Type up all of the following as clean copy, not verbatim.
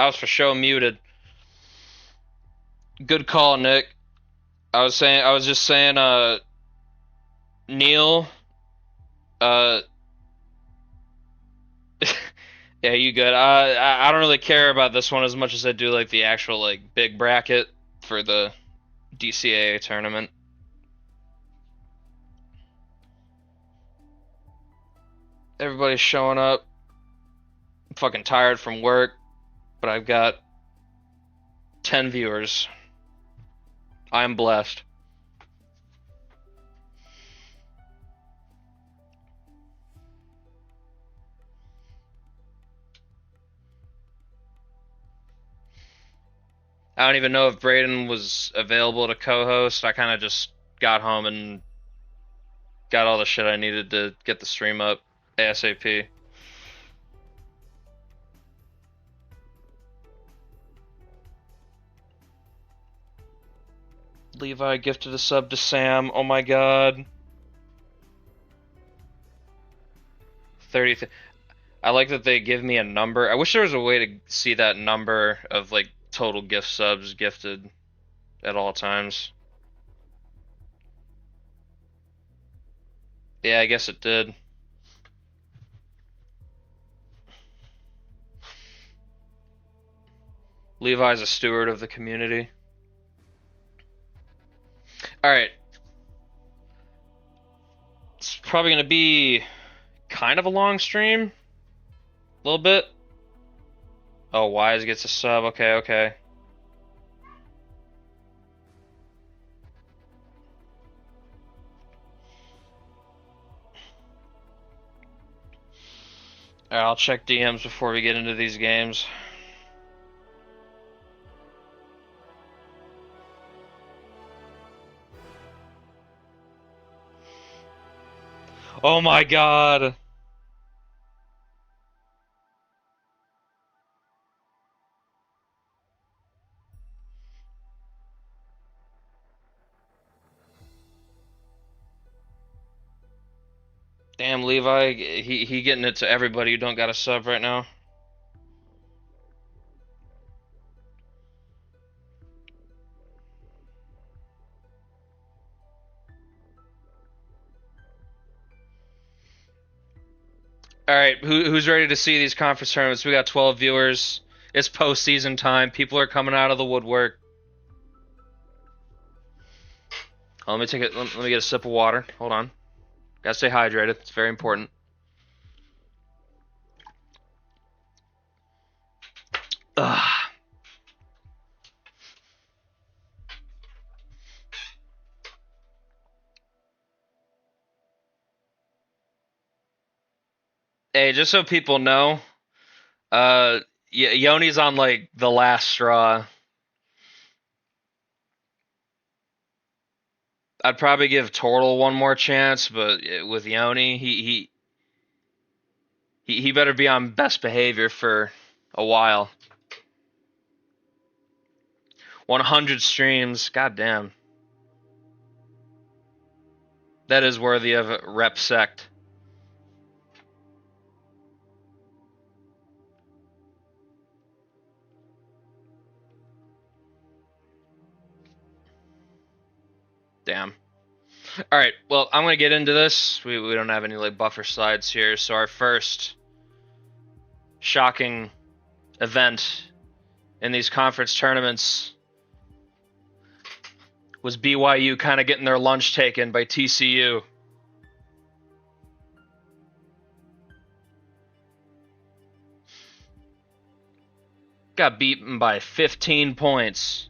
I was for sure muted. Good call, Nick. I was just saying, Neil, uh, yeah, you good. I don't really care about this one as much as I do like the actual like big bracket for the DCAA tournament. Everybody's showing up. I'm fucking tired from work, but I've got 10 viewers. I'm blessed. I don't even know if Braden was available to co-host. I kind of just got home and got all the shit I needed to get the stream up ASAP. Levi gifted a sub to Sam. Oh my god. 30. I like that they give me a number. I wish there was a way to see that number of like total gift subs gifted at all times. Yeah, I guess it did. Levi's a steward of the community. Alright. It's probably going to be kind of a long stream. A little bit. Oh, Wise gets a sub. Okay, okay. Alright, I'll check DMs before we get into these games. Oh my god. Damn, Levi, he getting it to everybody who don't got a sub right now. All right, who's ready to see these conference tournaments? We got 12 viewers. It's postseason time. People are coming out of the woodwork. Oh, let me take it. Let me get a sip of water. Hold on. Gotta stay hydrated. It's very important. Ugh. Hey, just so people know, Yoni's on like the last straw. I'd probably give Tortle one more chance, but with Yoni, he better be on best behavior for a while. 100 streams, goddamn. That is worthy of rep sect. Damn. All right. Well, I'm gonna get into this. We don't have any like buffer slides here. So our first shocking event in these conference tournaments was BYU kind of getting their lunch taken by TCU. Got beaten by 15 points.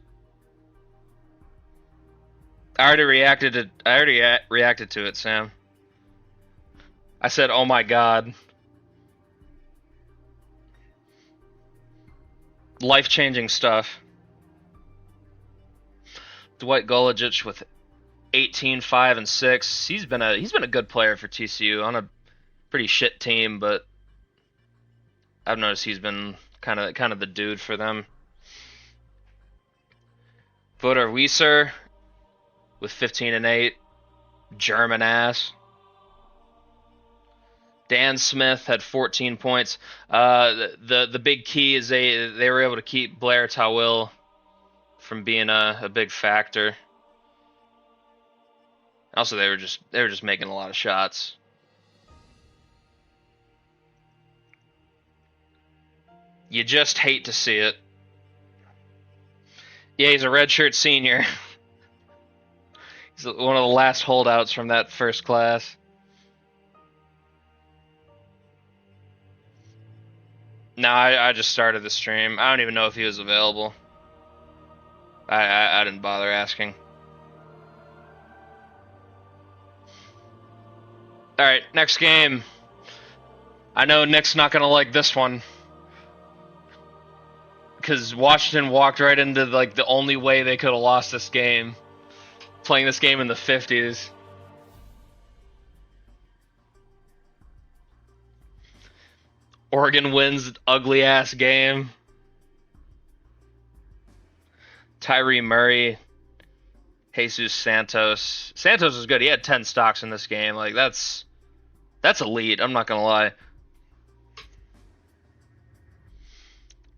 I already reacted to it, Sam. I said, "Oh my god." Life-changing stuff. Dwight Gulagich with 18, 5, and 6. He's been a good player for TCU on a pretty shit team, but I've noticed he's been kind of the dude for them. Voter Weiser with 15 and 8. German ass. Dan Smith had 14 points. The big key is they were able to keep Blair Tawil from being a big factor. Also, they were just making a lot of shots. You just hate to see it. Yeah, he's a redshirt senior. He's one of the last holdouts from that first class. No, I just started the stream. I don't even know if he was available. I didn't bother asking. All right, next game. I know Nick's not gonna like this one because Washington walked right into like the only way they could have lost this game, playing this game in the 50s. Oregon wins ugly ass game. Tyree Murray, Jesus Santos. Santos is good. He had 10 stocks in this game. Like that's elite. I'm not gonna lie.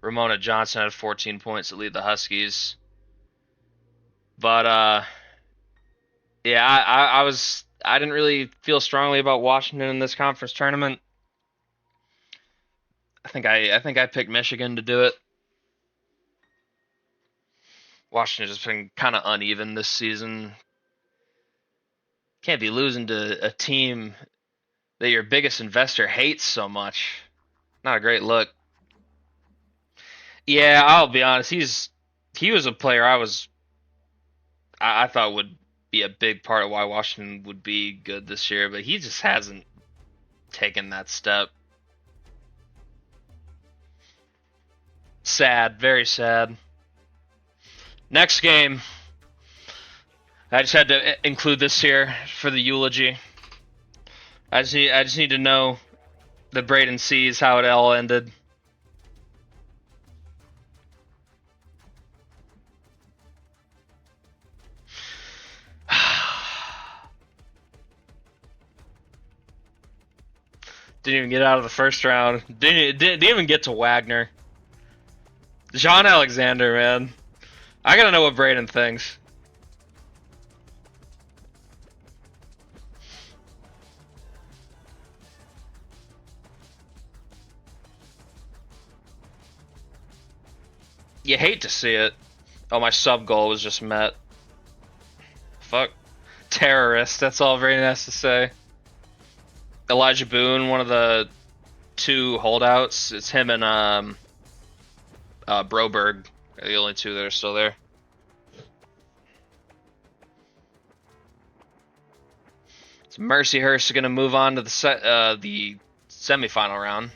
Ramona Johnson had 14 points to lead the Huskies. But yeah, I didn't really feel strongly about Washington in this conference tournament. I think I picked Michigan to do it. Washington has been kind of uneven this season. Can't be losing to a team that your biggest investor hates so much. Not a great look. Yeah, I'll be honest. He was a player I thought would be a big part of why Washington would be good this year, but he just hasn't taken that step. Sad, very sad. Next game. I just had to include this here for the eulogy. I just need to know that Braden sees how it all ended. Didn't even get out of the first round. Didn't even get to Wagner. John Alexander, man. I gotta know what Braden thinks. You hate to see it. Oh, my sub goal was just met. Fuck. Terrorist, that's all Braden has to say. Elijah Boone, one of the two holdouts. It's him and Broberg are the only two that are still there. So Mercyhurst is going to move on to the semifinal round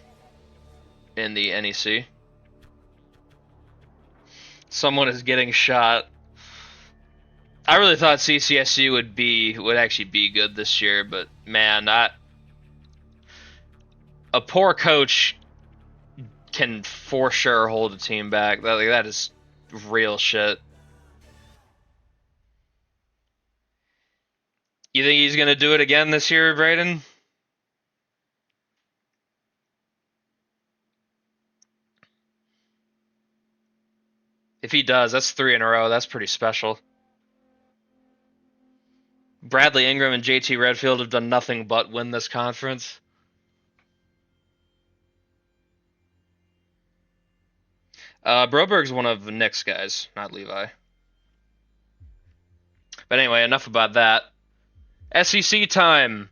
in the NEC. Someone is getting shot. I really thought CCSU would actually be good this year, but man, a poor coach can for sure hold a team back. That is real shit. You think he's gonna do it again this year, Braden? If he does, that's 3 in a row. That's pretty special. Bradley Ingram and JT Redfield have done nothing but win this conference. Broberg's one of Nick's guys, not Levi. But anyway, enough about that. SEC time.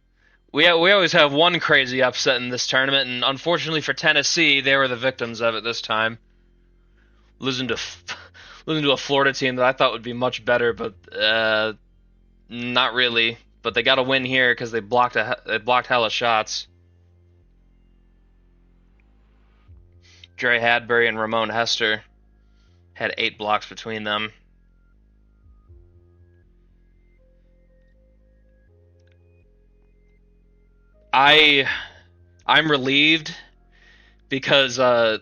We always have one crazy upset in this tournament, and unfortunately for Tennessee, they were the victims of it this time. Losing to a Florida team that I thought would be much better, but not really. But they got a win here because they blocked hella shots. Dre Hadbury and Ramon Hester had 8 blocks between them. I'm relieved because I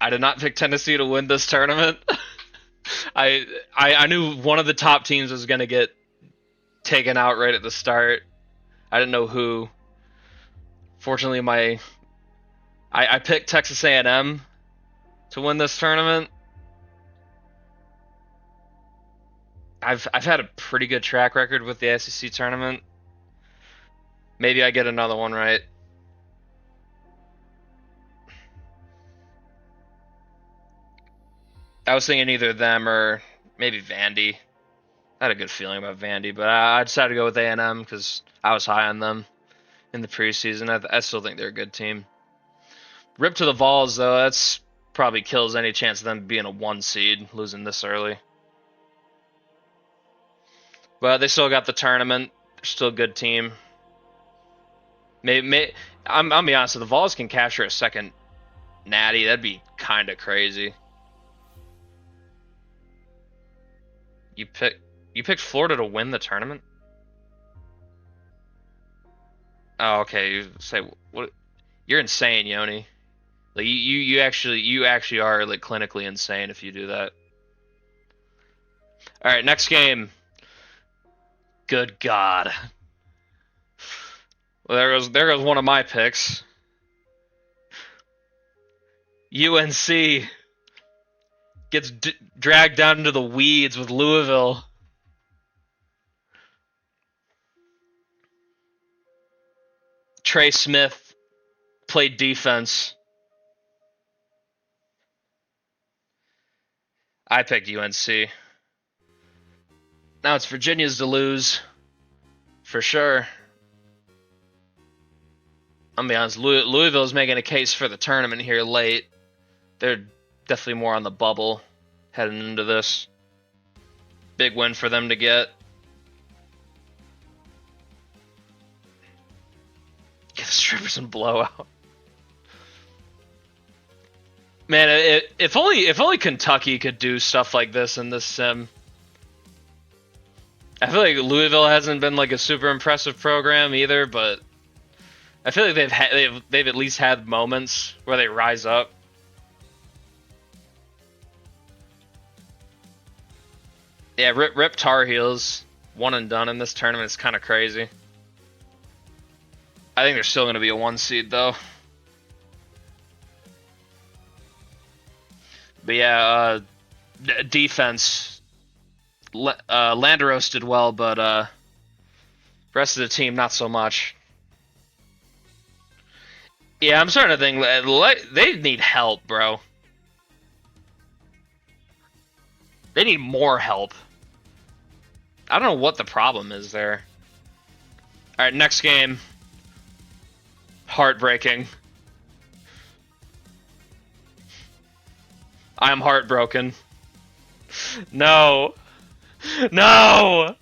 did not pick Tennessee to win this tournament. I knew one of the top teams was going to get taken out right at the start. I didn't know who. Fortunately, I picked Texas A&M to win this tournament. I've had a pretty good track record with the SEC tournament. Maybe I get another one right. I was thinking either them or maybe Vandy. I had a good feeling about Vandy, but I decided to go with A&M because I was high on them in the preseason. I still think they're a good team. Rip to the Vols, though, that's probably kills any chance of them being a 1 seed, losing this early. But they still got the tournament. They're still a good team. I'll be honest, if the Vols can capture a second natty, that'd be kind of crazy. You picked Florida to win the tournament? Oh, okay. You say what? You're insane, Yoni. Like you actually are like clinically insane if you do that. All right, next game. Good God. Well, there goes one of my picks. UNC gets dragged down into the weeds with Louisville. Trey Smith played defense. I picked UNC. Now it's Virginia's to lose. For sure. I'm gonna be honest, Louisville's making a case for the tournament here late. They're definitely more on the bubble heading into this. Big win for them to get. Give the strippers some blowout. Man, if only Kentucky could do stuff like this in this sim. I feel like Louisville hasn't been like a super impressive program either, but I feel like they've at least had moments where they rise up. Yeah, rip Tar Heels, 1 and done in this tournament is kind of crazy. I think they're still going to be a 1 seed though. But yeah, defense. Landeros did well, but the rest of the team not so much. Yeah, I'm starting to think they need help, bro. They need more help. I don't know what the problem is there. All right, next game. Heartbreaking. I'm heartbroken. No. No!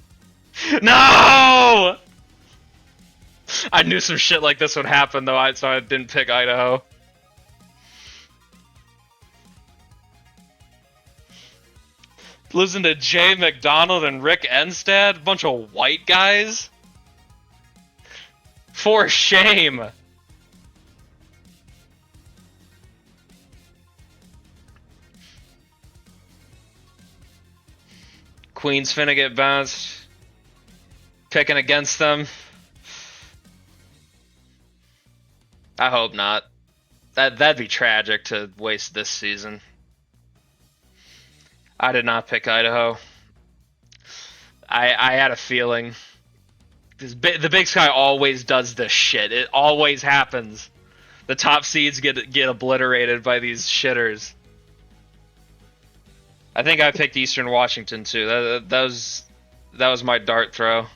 No! I knew some shit like this would happen, though, so I didn't pick Idaho. Losing to Jay McDonald and Rick Enstad, bunch of white guys. For shame. Queen's finna get bounced. Picking against them. I hope not. That'd be tragic to waste this season. I did not pick Idaho. I had a feeling. The Big Sky always does this shit. It always happens. The top seeds get obliterated by these shitters. I think I picked Eastern Washington too. That was my dart throw. All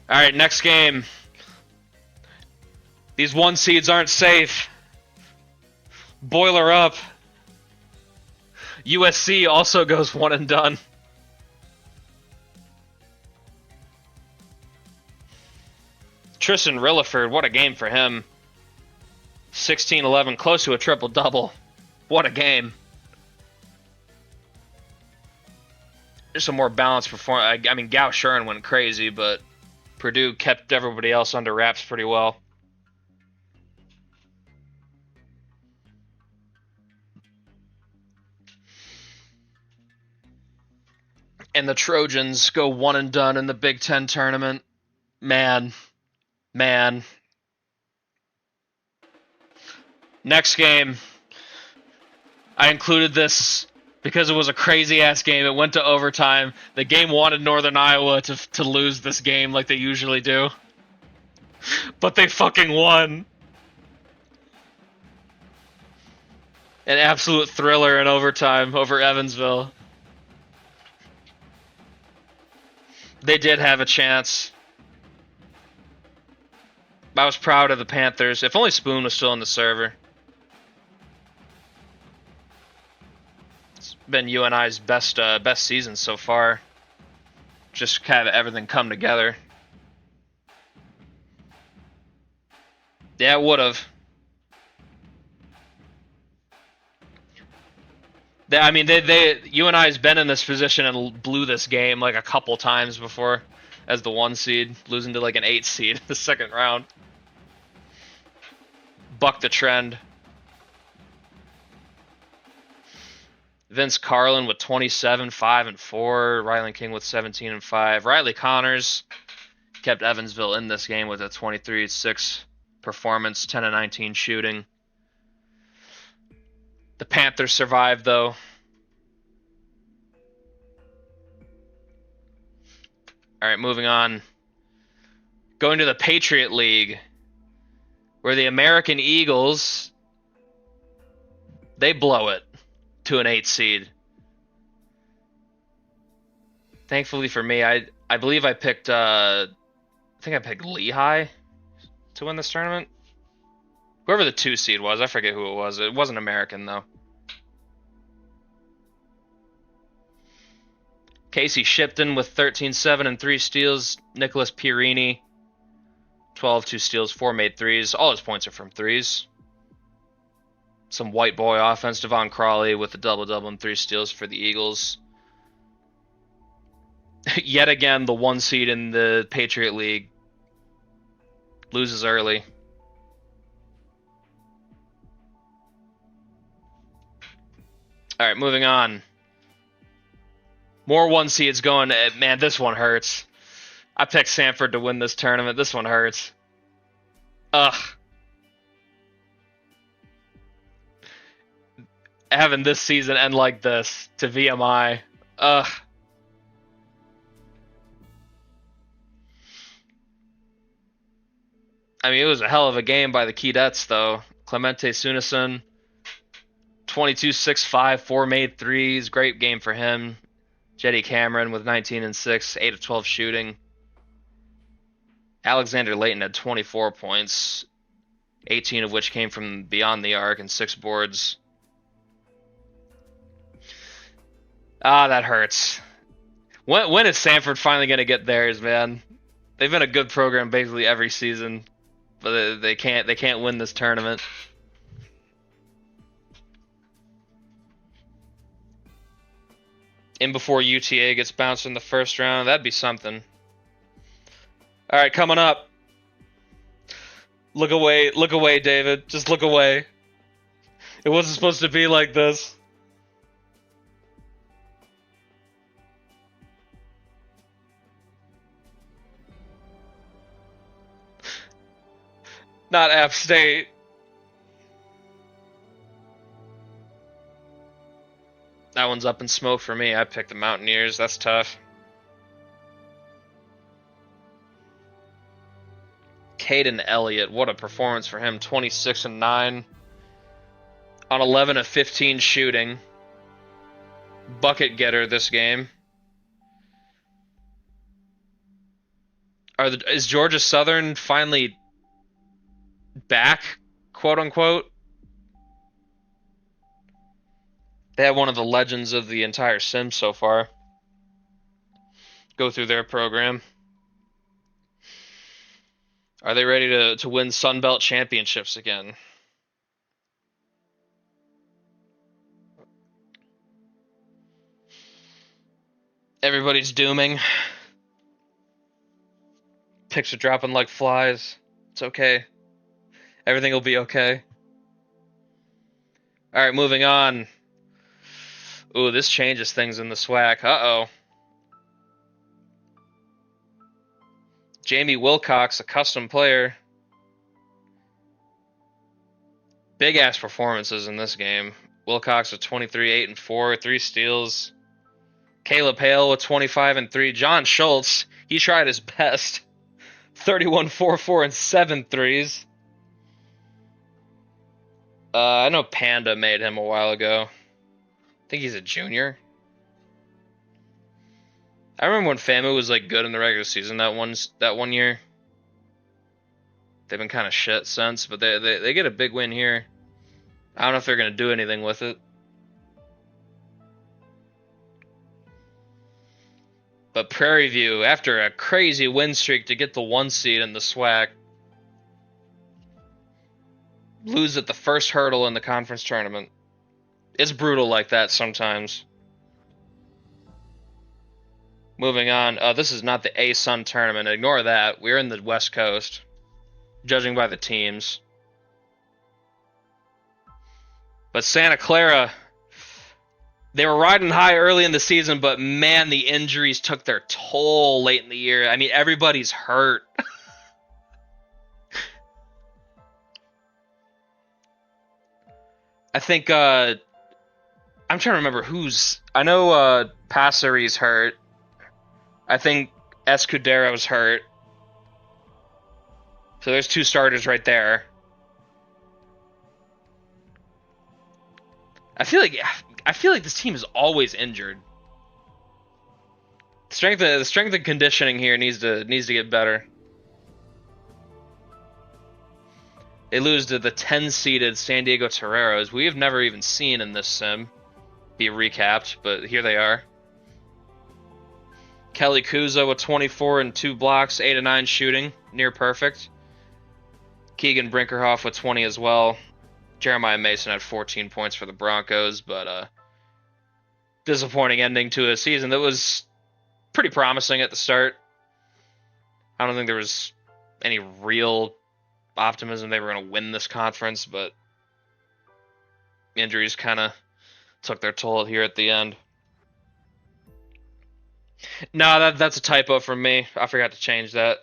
right, next game. These 1 seeds aren't safe. Boiler up. USC also goes 1 and done. Tristan Rilliford, what a game for him. 16-11, close to a triple-double. What a game. Just a more balanced performance. I mean, Gao Shuren went crazy, but Purdue kept everybody else under wraps pretty well. And the Trojans go 1 and done in the Big Ten tournament. Man. Next game, I included this because it was a crazy-ass game. It went to overtime. The game wanted Northern Iowa to lose this game like they usually do. But they fucking won. An absolute thriller in overtime over Evansville. They did have a chance. I was proud of the Panthers. If only Spoon was still on the server. It's been UNI's best season so far. Just kind of everything come together. Yeah, it would have. I mean, UNI has been in this position and blew this game like a couple times before as the 1 seed, losing to like an 8 seed in the second round. Buck the trend. Vince Carlin with 27, 5 and 4. Rylan King with 17 and 5. Riley Connors kept Evansville in this game with a 23-6 performance, 10 and 19 shooting. The Panthers survived though. All right, moving on. Going to the Patriot League, where the American Eagles, they blow it to an 8 seed. Thankfully for me, I believe I picked I think I picked Lehigh to win this tournament. Whoever the 2 seed was, I forget who it was. It wasn't American though. Casey Shipton with 13, 7 and 3 steals. Nicholas Pierini, 12, 2 steals, 4 made threes. All his points are from threes. Some white boy offense. Devon Crawley with a double-double and 3 steals for the Eagles. Yet again, the 1 seed in the Patriot League loses early. All right, moving on. More 1 seeds going. Man, this one hurts. I picked Samford to win this tournament. This one hurts. Ugh. Having this season end like this to VMI. Ugh. I mean, it was a hell of a game by the Keydets, though. Clemente Sunison, 22, 6, 5, 4 made threes. Great game for him. Jetty Cameron with 19 and 6, 8 of 12 shooting. Alexander Layton had 24 points, 18 of which came from beyond the arc and 6 boards. Ah, that hurts. When is Samford finally going to get theirs, man? They've been a good program basically every season, but they can't win this tournament. In before UTA gets bounced in the first round, that'd be something. All right, coming up. Look away, David. Just look away. It wasn't supposed to be like this. Not App State. That one's up in smoke for me. I picked the Mountaineers. That's tough. Caden Elliott, what a performance for him. 26 and 9 on 11 of 15 shooting. Bucket getter this game. Is Georgia Southern finally back, quote unquote? They have one of the legends of the entire sim so far go through their program. Are they ready to win Sun Belt championships again? Everybody's dooming. Picks are dropping like flies. It's okay. Everything will be okay. All right, moving on. Ooh, this changes things in the SWAC. Uh-oh. Jamie Wilcox, a custom player. big ass performances in this game. Wilcox with 23, 8 and 4, 3 steals. Caleb Hale with 25 and 3. John Schultz, he tried his best. 31, 4, 4 and 7 threes. I know Panda made him a while ago. I think he's a junior. I remember when FAMU was like good in the regular season that one year. They've been kind of shit since, but they get a big win here. I don't know if they're gonna do anything with it. But Prairie View, after a crazy win streak to get the 1 seed in the SWAC, lose at the first hurdle in the conference tournament. It's brutal like that sometimes. Moving on. This is not the A-Sun tournament. Ignore that. We're in the West Coast, judging by the teams. But Santa Clara, they were riding high early in the season, but man, the injuries took their toll late in the year. I mean, everybody's hurt. I think, I'm trying to remember who's... I know Passeri's hurt. I think Escudero's hurt. So there's 2 starters right there. I feel like this team is always injured. The strength and conditioning here needs to get better. They lose to the 10-seeded San Diego Toreros. We have never even seen in this sim. Be recapped, but here they are. Kelly Kuzo with 24 and 2 blocks, 8 and 9 shooting, near perfect. Keegan Brinkerhoff with 20 as well. Jeremiah Mason had 14 points for the Broncos, but disappointing ending to a season that was pretty promising at the start. I don't think there was any real optimism they were going to win this conference, but injuries kind of took their toll here at the end. No, that's a typo from me. I forgot to change that.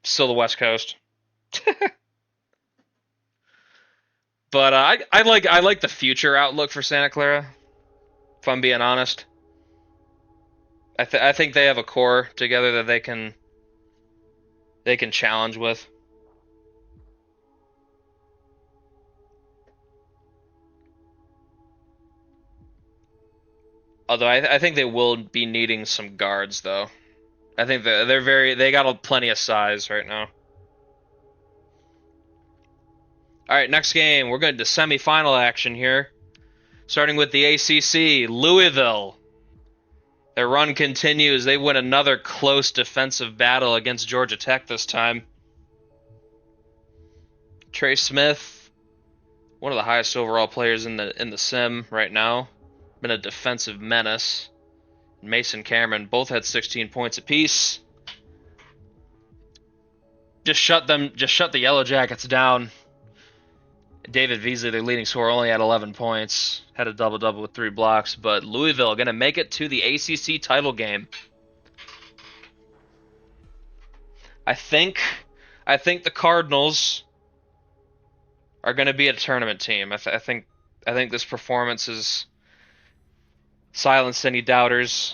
Still the West Coast. But I like the future outlook for Santa Clara, if I'm being honest. I think they have a core together that they can challenge with. Although I think they will be needing some guards, though. I think they got plenty of size right now. All right, next game. We're going to semifinal action here. Starting with the ACC, Louisville. Their run continues. They win another close defensive battle against Georgia Tech this time. Trey Smith, one of the highest overall players in the sim right now. Been a defensive menace. Mason Cameron both had 16 points apiece. Just shut the Yellow Jackets down. David Veasley, their leading scorer, only had 11 points. Had a double-double with 3 blocks. But Louisville going to make it to the ACC title game. I think the Cardinals are going to be a tournament team. I think this performance has silenced any doubters.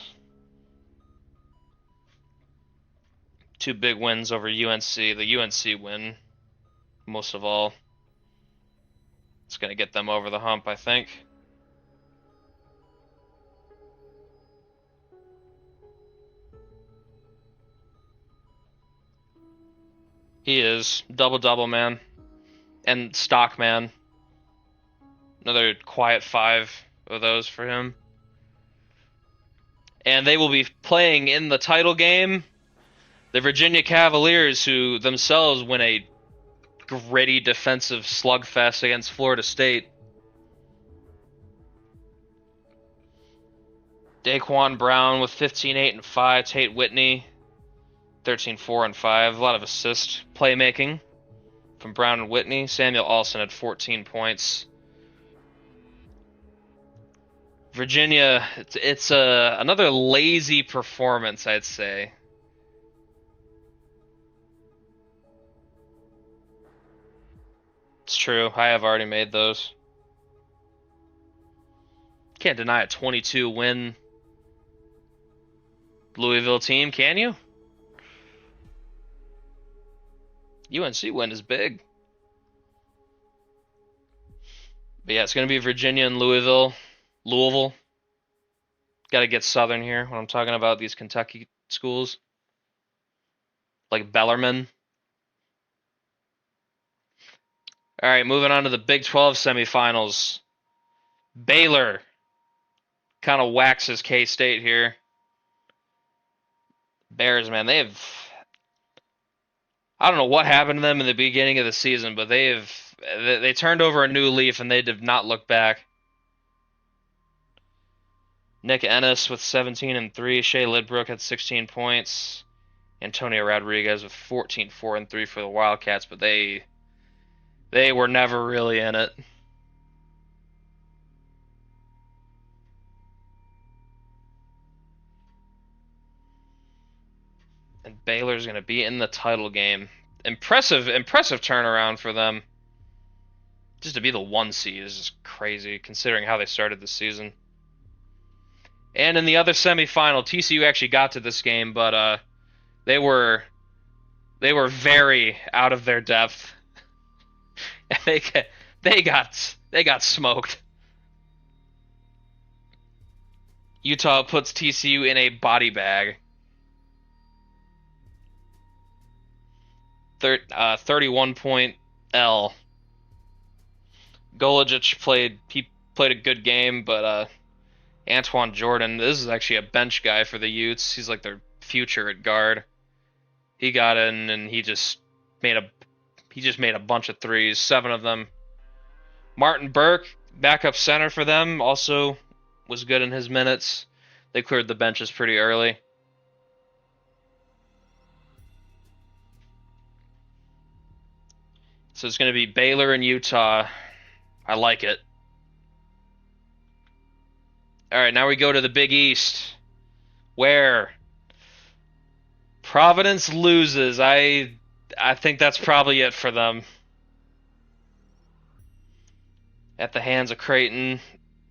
2 big wins over UNC. The UNC win, most of all. It's going to get them over the hump, I think. He is. Double-double, man. And stock, man. Another quiet 5 of those for him. And they will be playing in the title game the Virginia Cavaliers, who themselves win a gritty defensive slugfest against Florida State. Daquan Brown with 15, 8, and 5. Tate Whitney, 13, 4, and 5. A lot of assist playmaking from Brown and Whitney. Samuel Alston had 14 points. Virginia, it's another lazy performance, I'd say. True. I have already made those. Can't deny a 22-win Louisville team, can you? UNC win is big. But yeah, it's going to be Virginia and Louisville. Got to get Southern here when I'm talking about these Kentucky schools. Like Bellarmine. All right, moving on to the Big 12 semifinals. Baylor kind of waxes K-State here. Bears, man, I don't know what happened to them in the beginning of the season, but they turned over a new leaf and they did not look back. Nick Ennis with 17 and 3. Shea Lidbrook had 16 points. Antonio Rodriguez with 14, 4 and 3 for the Wildcats, but they were never really in it. And Baylor's going to be in the title game. Impressive turnaround for them. Just to be the 1 seed is just crazy, considering how they started the season. And in the other semifinal, TCU actually got to this game, but they were very out of their depth. And they got smoked. Utah puts TCU in a body bag. 31-point L. Golijic played a good game, but Antoine Jordan, this is actually a bench guy for the Utes. He's like their future at guard. He got in and he just made a bunch of threes, 7 of them. Martin Burke, backup center for them, also was good in his minutes. They cleared the benches pretty early. So it's going to be Baylor and Utah. I like it. All right, now we go to the Big East, where Providence loses. I think that's probably it for them. At the hands of Creighton,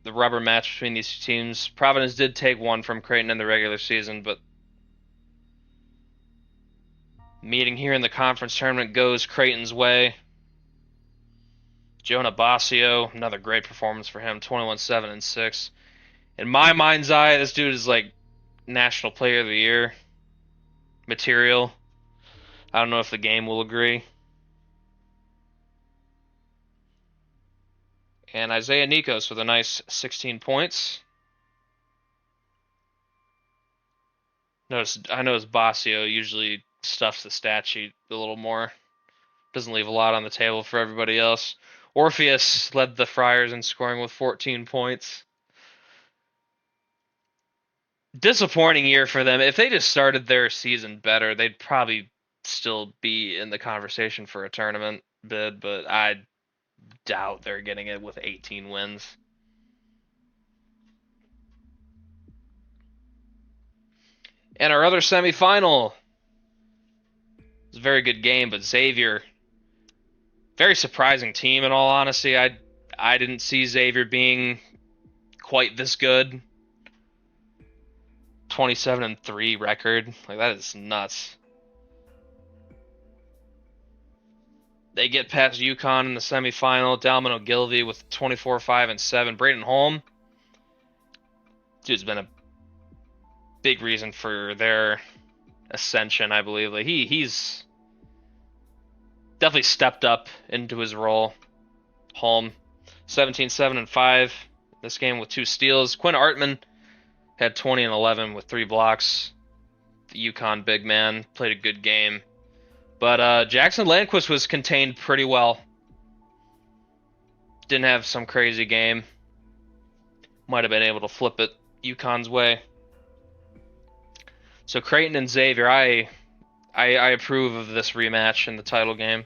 the rubber match between these two teams. Providence did take one from Creighton in the regular season, but meeting here in the conference tournament goes Creighton's way. Jonah Basio, another great performance for him, 21, 7, and 6. In my mind's eye, this dude is like National Player of the Year material. I don't know if the game will agree. And Isaiah Nikos with a nice 16 points. I notice Basio usually stuffs the stat sheet a little more. Doesn't leave a lot on the table for everybody else. Orpheus led the Friars in scoring with 14 points. Disappointing year for them. If they just started their season better, they'd probably still be in the conversation for a tournament bid, but I doubt they're getting it with 18 wins. And our other semifinal was a very good game, but Xavier, very surprising team in all honesty. I didn't see Xavier being quite this good. 27-3 record. Like, that is nuts. They get past UConn in the semifinal. Dalman Ogilvy with 24, 5, and 7. Braden Holm, dude's been a big reason for their ascension, I believe. Like, he's definitely stepped up into his role. Holm, 17, 7, and 5. This game with 2 steals. Quinn Artman had 20 and 11 with 3 blocks. The UConn big man played a good game. But Jackson Landquist was contained pretty well. Didn't have some crazy game. Might have been able to flip it UConn's way. So Creighton and Xavier, I approve of this rematch in the title game.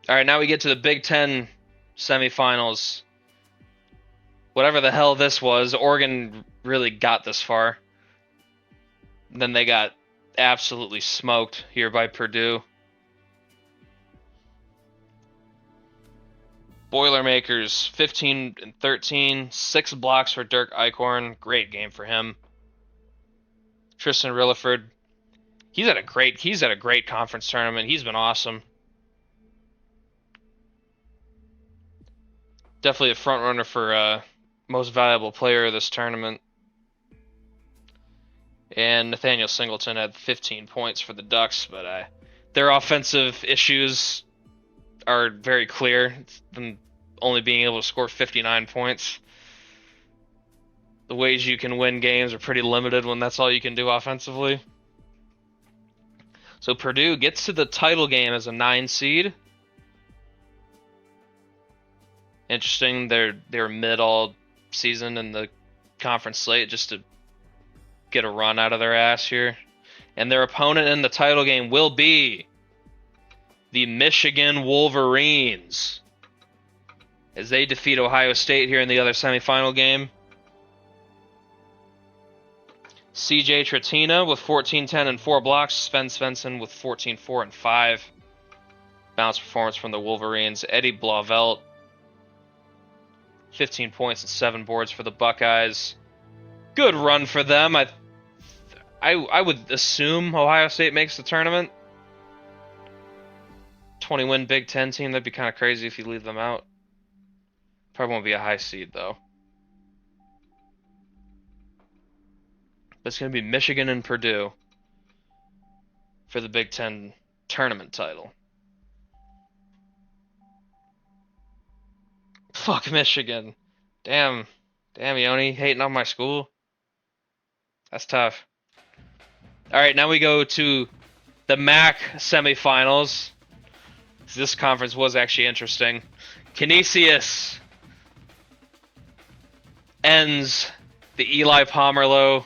All right, now we get to the Big Ten semifinals. Whatever the hell this was, Oregon really got this far. Then they got absolutely smoked here by Purdue. Boilermakers 15 and 13, 6 blocks for Dirk Eichhorn. Great game for him. Tristan Rilliford, he's at a great conference tournament. He's been awesome. Definitely a front runner for most valuable player of this tournament. And Nathaniel Singleton had 15 points for the Ducks, but their offensive issues are very clear. It's them only being able to score 59 points. The ways you can win games are pretty limited when that's all you can do offensively. So Purdue gets to the title game as a 9 seed. Interesting, they're mid all season in the conference slate just to get a run out of their ass here. And their opponent in the title game will be the Michigan Wolverines as they defeat Ohio State here in the other semifinal game. CJ Tratina with 14, 10, and 4 blocks. Sven Svensson with 14, 4, and 5. Balanced performance from the Wolverines. Eddie Blauvelt, 15 points and 7 boards for the Buckeyes. Good run for them. I would assume Ohio State makes the tournament. 20-win Big Ten team. That'd be kind of crazy if you leave them out. Probably won't be a high seed, though. But it's going to be Michigan and Purdue for the Big Ten tournament title. Fuck Michigan. Damn, Yoni, hating on my school. That's tough. Alright, now we go to the MAC semifinals. This conference was actually interesting. Canisius ends the Eli Pomerleau,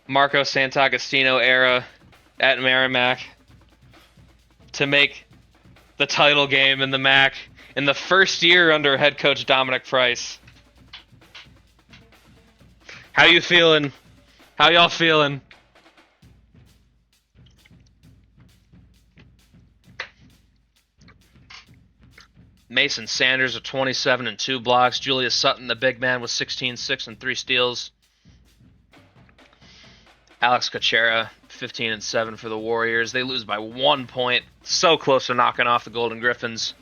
Marco Sant'Agostino era at Merrimack to make the title game in the MAC in the first year under head coach Dominic Price. How you feeling? How y'all feeling? Mason Sanders with 27 and 2 blocks. Julius Sutton, the big man, with 16, 6, and 3 steals. Alex Kuchera, 15 and 7 for the Warriors. They lose by 1 point. So close to knocking off the Golden Griffins.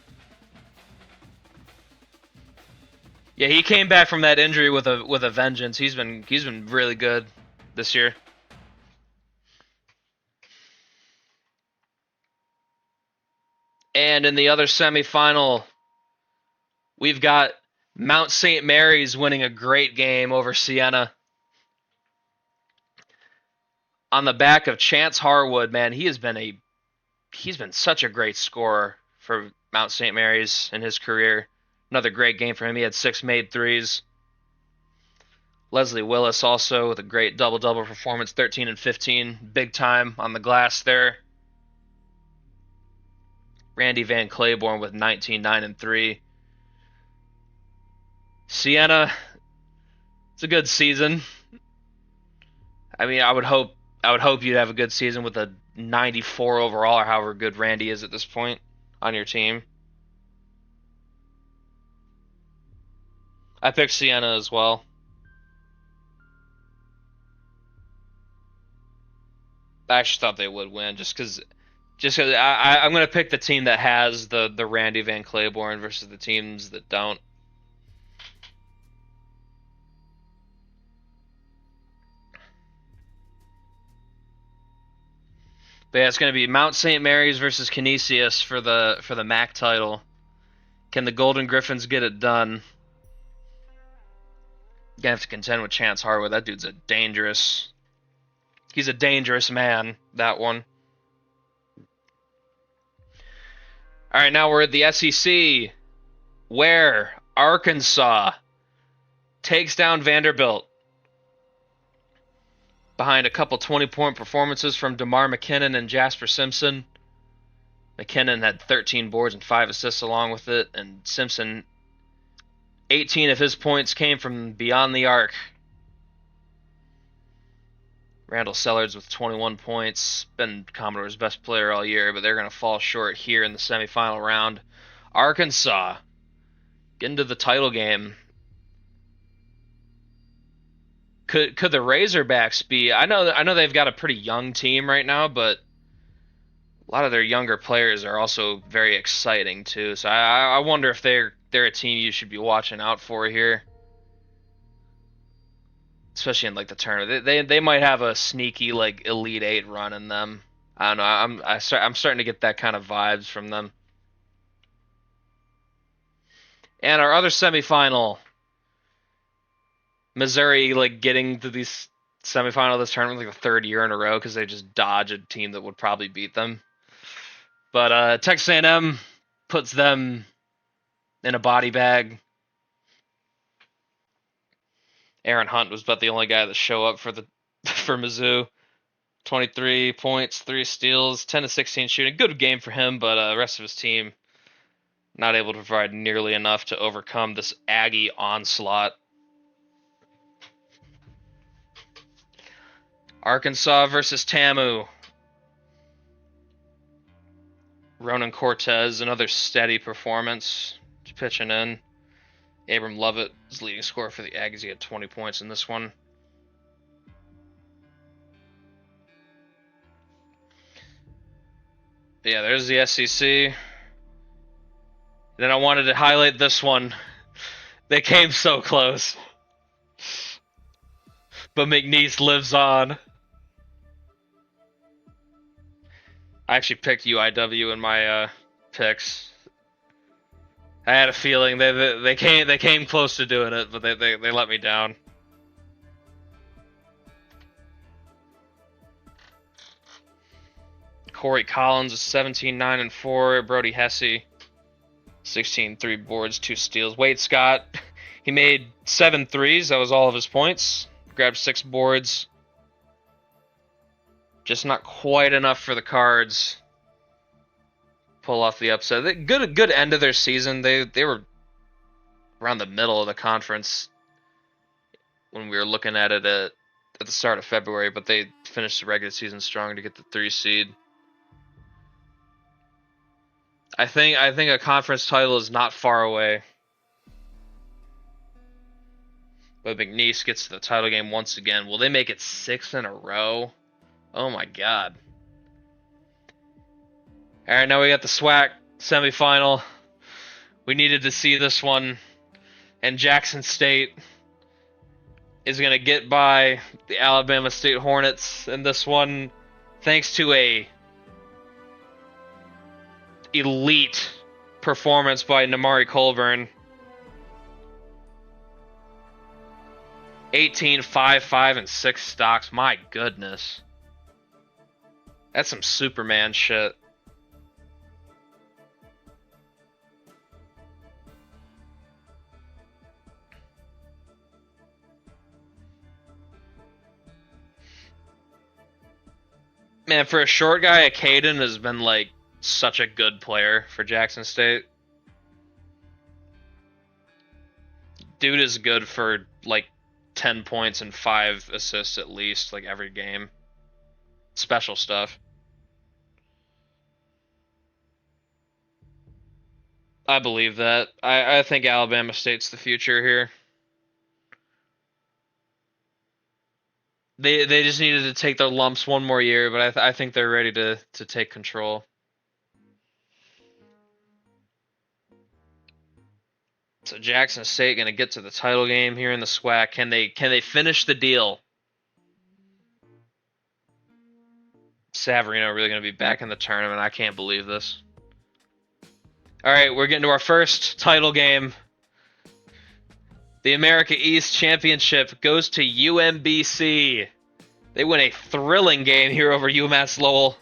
Yeah, he came back from that injury with a vengeance. He's been really good this year. And in the other semifinal, we've got Mount St. Mary's winning a great game over Siena. On the back of Chance Harwood, man, he's been such a great scorer for Mount St. Mary's in his career. Another great game for him. He had 6 made threes. Leslie Willis also with a great double-double performance, 13 and 15, big time on the glass there. Randy Van Claiborne with 19, 9, and 3. Siena, it's a good season. I mean, I would hope you'd have a good season with a 94 overall, or however good Randy is at this point on your team. I picked Siena as well. I actually thought they would win just because I'm going to pick the team that has the Randy Van Claiborne versus the teams that don't. But yeah, it's going to be Mount St. Mary's versus Canisius for the MAC title. Can the Golden Griffins get it done? You're going to have to contend with Chance Harwood. That dude's he's a dangerous man, that one. All right, now we're at the SEC, where Arkansas takes down Vanderbilt behind a couple 20-point performances from DeMar McKinnon and Jasper Simpson. McKinnon had 13 boards and 5 assists along with it, and Simpson, 18 of his points came from beyond the arc. Randall Sellards with 21 points, been Commodore's best player all year, but they're going to fall short here in the semifinal round. Arkansas Get into the title game. Could the Razorbacks be? I know they've got a pretty young team right now, but a lot of their younger players are also very exciting too. So I wonder if they're a team you should be watching out for here, especially in like the tournament. They might have a sneaky like Elite Eight run in them. I don't know. I'm starting to get that kind of vibes from them. And our other semifinal, Missouri, like getting to these semifinal of this tournament like the third year in a row because they just dodge a team that would probably beat them. But Texas A&M puts them in a body bag. Aaron Hunt was about the only guy to show up for Mizzou. 23 points, 3 steals, 10 to 16 shooting. Good game for him, but the rest of his team not able to provide nearly enough to overcome this Aggie onslaught. Arkansas versus TAMU. Ronan Cortez, another steady performance, pitching in. Abram Lovett is leading scorer for the Aggies. He had 20 points in this one. But yeah, there's the SEC. Then I wanted to highlight this one. They came so close. But McNeese lives on. I actually picked UIW in my picks. I had a feeling they came close to doing it, but they let me down. Corey Collins is 17-9-4. Brody Hesse, 16 3 boards, 2 steals. Wade Scott, he made 7 threes. That was all of his points. Grabbed 6 boards. Just not quite enough for the Cards. Pull off the upset. Good end of their season. They were around the middle of the conference when we were looking at it at the start of February, but they finished the regular season strong to get the 3 seed. I think a conference title is not far away. But McNeese gets to the title game once again. Will they make it 6 in a row? Oh my god. Alright, now we got the SWAC semifinal. We needed to see this one. And Jackson State is going to get by the Alabama State Hornets in this one thanks to a elite performance by Namari Colburn. 18, 5, 5, and 6 stocks. My goodness. That's some Superman shit. Man, for a short guy, Caden has been like such a good player for Jackson State. Dude is good for like 10 points and 5 assists at least, like every game. Special stuff. I believe that. I think Alabama State's the future here. They just needed to take their lumps one more year, but I think they're ready to take control. So Jackson State going to get to the title game here in the SWAC. Can they finish the deal? Savarino really going to be back in the tournament. I can't believe this. All right, we're getting to our first title game. The America East Championship goes to UMBC. They win a thrilling game here over UMass Lowell.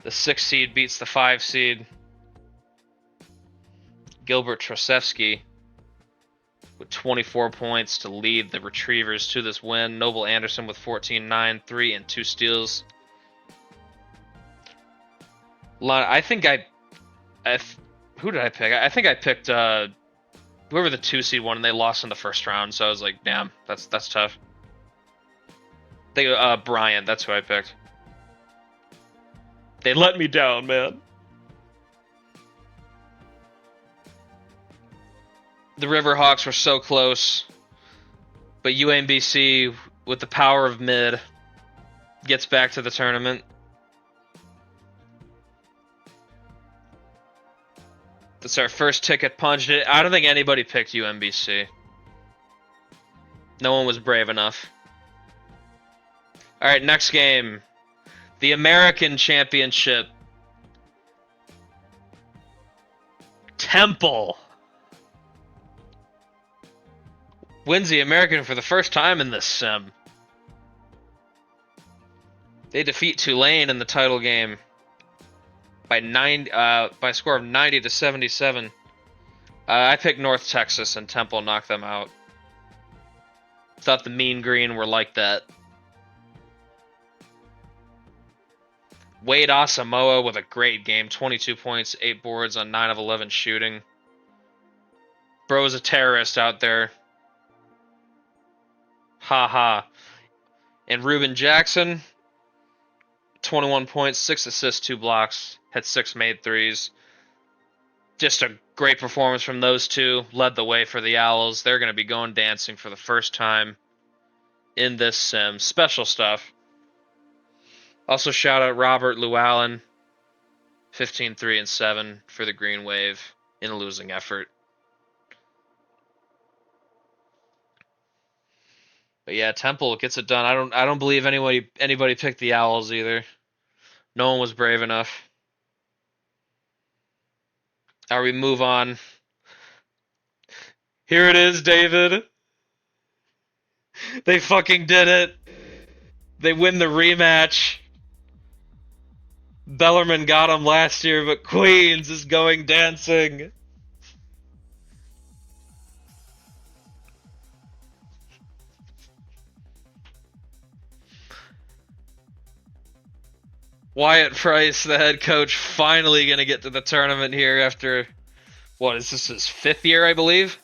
The 6 seed beats the 5 seed. Gilbert Trosevsky with 24 points to lead the Retrievers to this win. Noble Anderson with 14, 9, 3, and 2 steals. I think who did I pick? I think I picked whoever the 2 seed won, and they lost in the first round. So I was like, damn, that's tough. I think Bryant, that's who I picked. They let me down, man. The Riverhawks were so close, but UMBC, with the power of mid, gets back to the tournament. That's our first ticket punched. I don't think anybody picked UMBC. No one was brave enough. All right, next game. The American Championship. Temple wins the American for the first time in this sim. They defeat Tulane in the title game by a score of 90 to 77. I picked North Texas, and Temple knocked them out. Thought the Mean Green were like that. Wade Asamoah with a great game. 22 points, 8 boards on 9 of 11 shooting. Bro's a terrorist out there. Ha ha. And Ruben Jackson, 21 points, 6 assists, 2 blocks. Had 6 made threes. Just a great performance from those two. Led the way for the Owls. They're going to be going dancing for the first time in this sim. Special stuff. Also shout out Robert Llewellyn, 15, 3, and 7 for the Green Wave in a losing effort. But yeah, Temple gets it done. I don't believe anybody picked the Owls either. No one was brave enough. All right, we move on. Here it is, David. They fucking did it. They win the rematch. Bellarmine got him last year, but Queens is going dancing. Wyatt Price, the head coach, finally going to get to the tournament here after, what is this, his 5th year, I believe?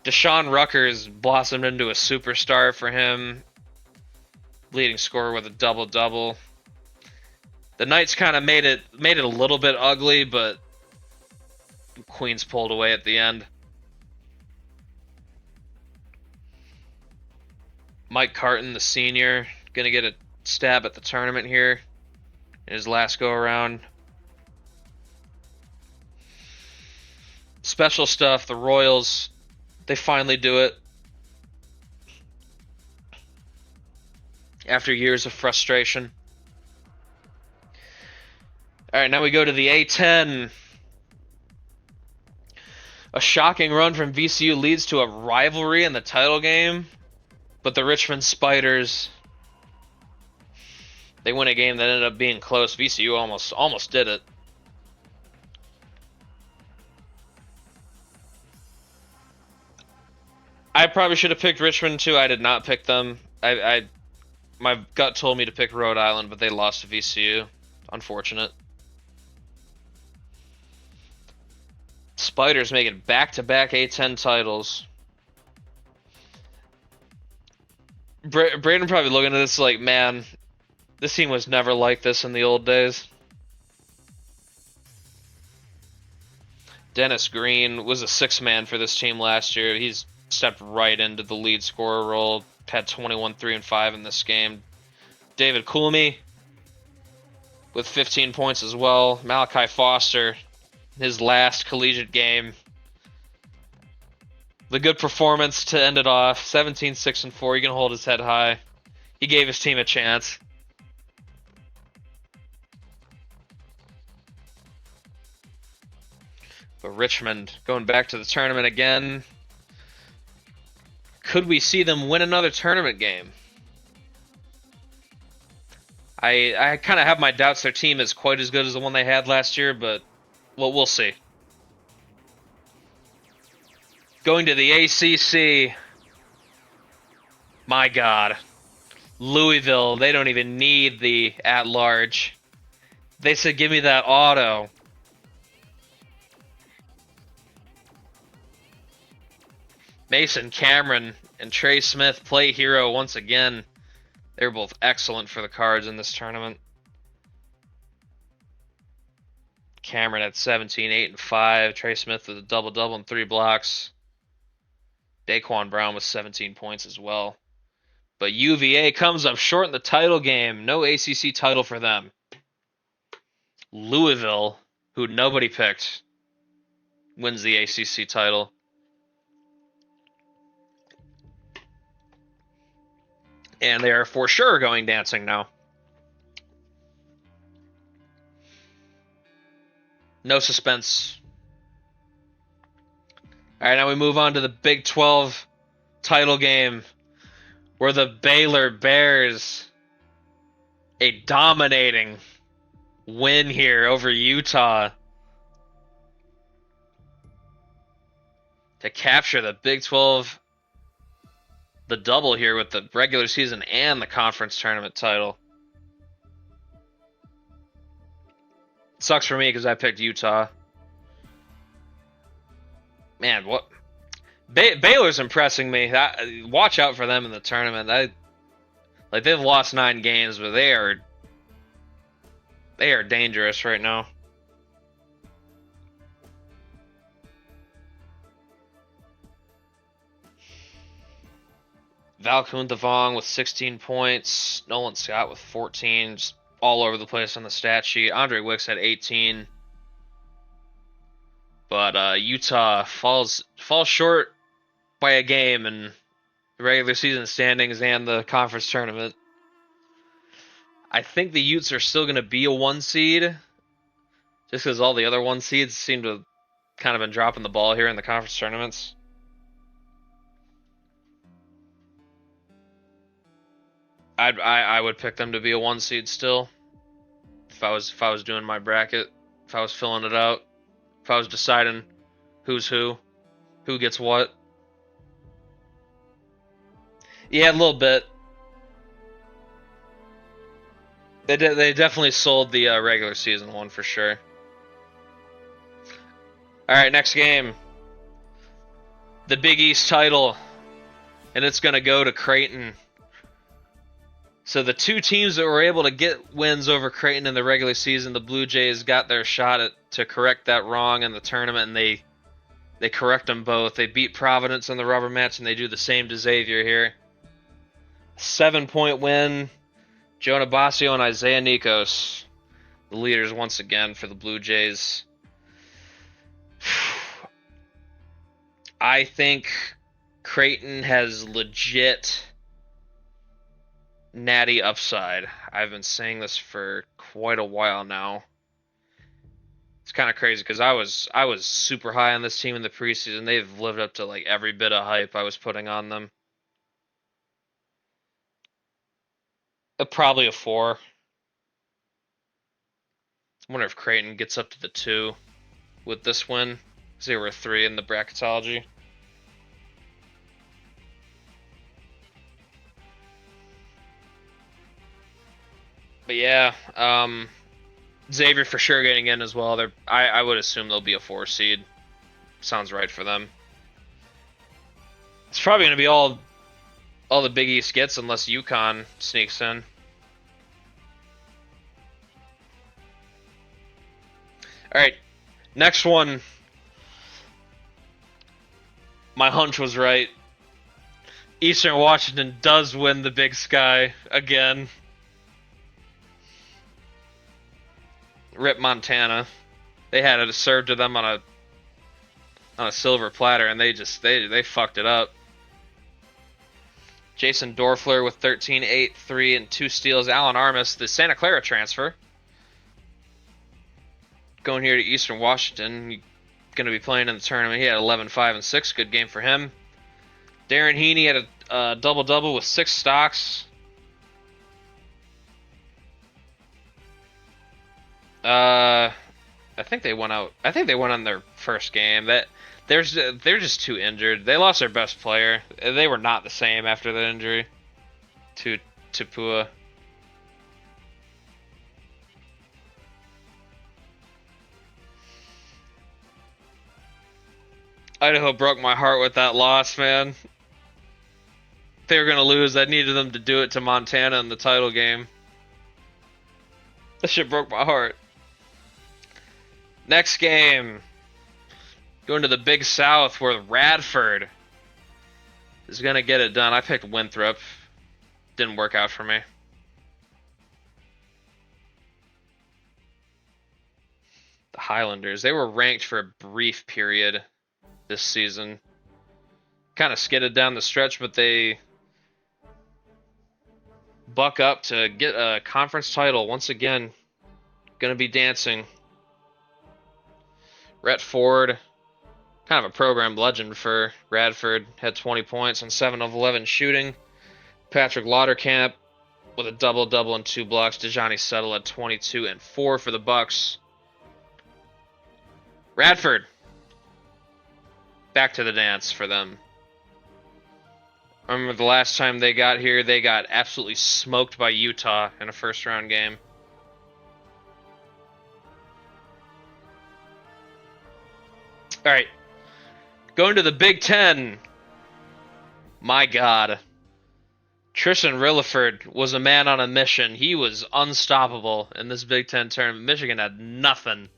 Deshaun Ruckers blossomed into a superstar for him. Leading scorer with a double-double. The Knights kind of made it a little bit ugly, but Queens pulled away at the end. Mike Carton, the senior, going to get a stab at the tournament here in his last go-around. Special stuff, the Royals, they finally do it. After years of frustration. Alright, now we go to the A10. A shocking run from VCU leads to a rivalry in the title game. But the Richmond Spiders, they win a game that ended up being close. VCU almost did it. I probably should have picked Richmond too. I did not pick them. My gut told me to pick Rhode Island, but they lost to VCU. Unfortunate. Spiders making back-to-back A10 titles. Braden probably looking at this like, man, this team was never like this in the old days. Dennis Green was a 6-man for this team last year. He's stepped right into the lead scorer role. Had 21, 3, and 5 in this game. David Coolme with 15 points as well. Malachi Foster, his last collegiate game. The good performance to end it off. 17, 6, and 4. He can hold his head high. He gave his team a chance. But Richmond going back to the tournament again. Could we see them win another tournament game? I kind of have my doubts their team is quite as good as the one they had last year, but well, we'll see. Going to the ACC. My God. Louisville, they don't even need the at-large. They said, give me that auto. Mason Cameron and Trey Smith play hero once again. They were both excellent for the Cards in this tournament. Cameron at 17, 8 and 5. Trey Smith with a double-double and 3 blocks. Daquan Brown with 17 points as well. But UVA comes up short in the title game. No ACC title for them. Louisville, who nobody picked, wins the ACC title. And they are for sure going dancing now. No suspense. All right, now we move on to the Big 12 title game, where the Baylor Bears, a dominating win here over Utah to capture the Big 12, the double here with the regular season and the conference tournament title. It sucks for me because I picked Utah. Man, what? Baylor's impressing me. Watch out for them in the tournament. They've lost 9 games, but they are dangerous right now. Val Kunthavong with 16 points. Nolan Scott with 14. Just all over the place on the stat sheet. Andre Wicks had 18. But Utah falls short by a game in the regular season standings and the conference tournament. I think the Utes are still going to be a 1 seed, just because all the other 1 seeds seem to have kind of been dropping the ball here in the conference tournaments. I would pick them to be a 1 seed still, if I was doing my bracket, if I was filling it out, if I was deciding who's who gets what. Yeah, a little bit. They definitely sold the regular season one for sure. All right, next game. The Big East title, and it's going to go to Creighton. So the 2 teams that were able to get wins over Creighton in the regular season, the Blue Jays got their shot to correct that wrong in the tournament, and they correct them both. They beat Providence in the rubber match, and they do the same to Xavier here. 7-point win. Jonah Basio and Isaiah Nikos, the leaders once again for the Blue Jays. I think Creighton has legit natty upside. I've been saying this for quite a while now. It's kind of crazy because I was super high on this team in the preseason. They've lived up to like every bit of hype I was putting on them. Probably a 4. I wonder if Creighton gets up to the 2 with this win, because they were a 3 in the bracketology. But yeah, Xavier for sure getting in as well. I would assume they'll be a 4 seed. Sounds right for them. It's probably going to be all the Big East gets unless UConn sneaks in. All right, next one. My hunch was right. Eastern Washington does win the Big Sky again. Rip Montana. They had it served to them on a silver platter, and they fucked it up. Jason Dorfler with 13, 8, 3, and 2 steals. Alan Armis, the Santa Clara transfer, going here to Eastern Washington. Going to be playing in the tournament. He had 11, 5, and 6. Good game for him. Darren Heaney had a double-double with 6 stocks. I think they went out. I think they went on their first game. They're just too injured. They lost their best player. They were not the same after the injury to Tapua. Idaho broke my heart with that loss, man. If they were going to lose, I needed them to do it to Montana in the title game. That shit broke my heart. Next game. Going to the Big South where Radford is going to get it done. I picked Winthrop. Didn't work out for me. The Highlanders. They were ranked for a brief period this season. Kind of skidded down the stretch, but they buck up to get a conference title once again. Going to be dancing. Rhett Ford, kind of a program legend for Radford, had 20 points on 7 of 11 shooting. Patrick Lauderkamp with a double-double and 2 blocks. Dejani Settle at 22 and 4 for the Bucks. Radford, back to the dance for them. I remember the last time they got here, they got absolutely smoked by Utah in a first-round game. All right, going to the Big Ten. My God. Tristan Rilliford was a man on a mission. He was unstoppable in this Big Ten tournament. Michigan had nothing.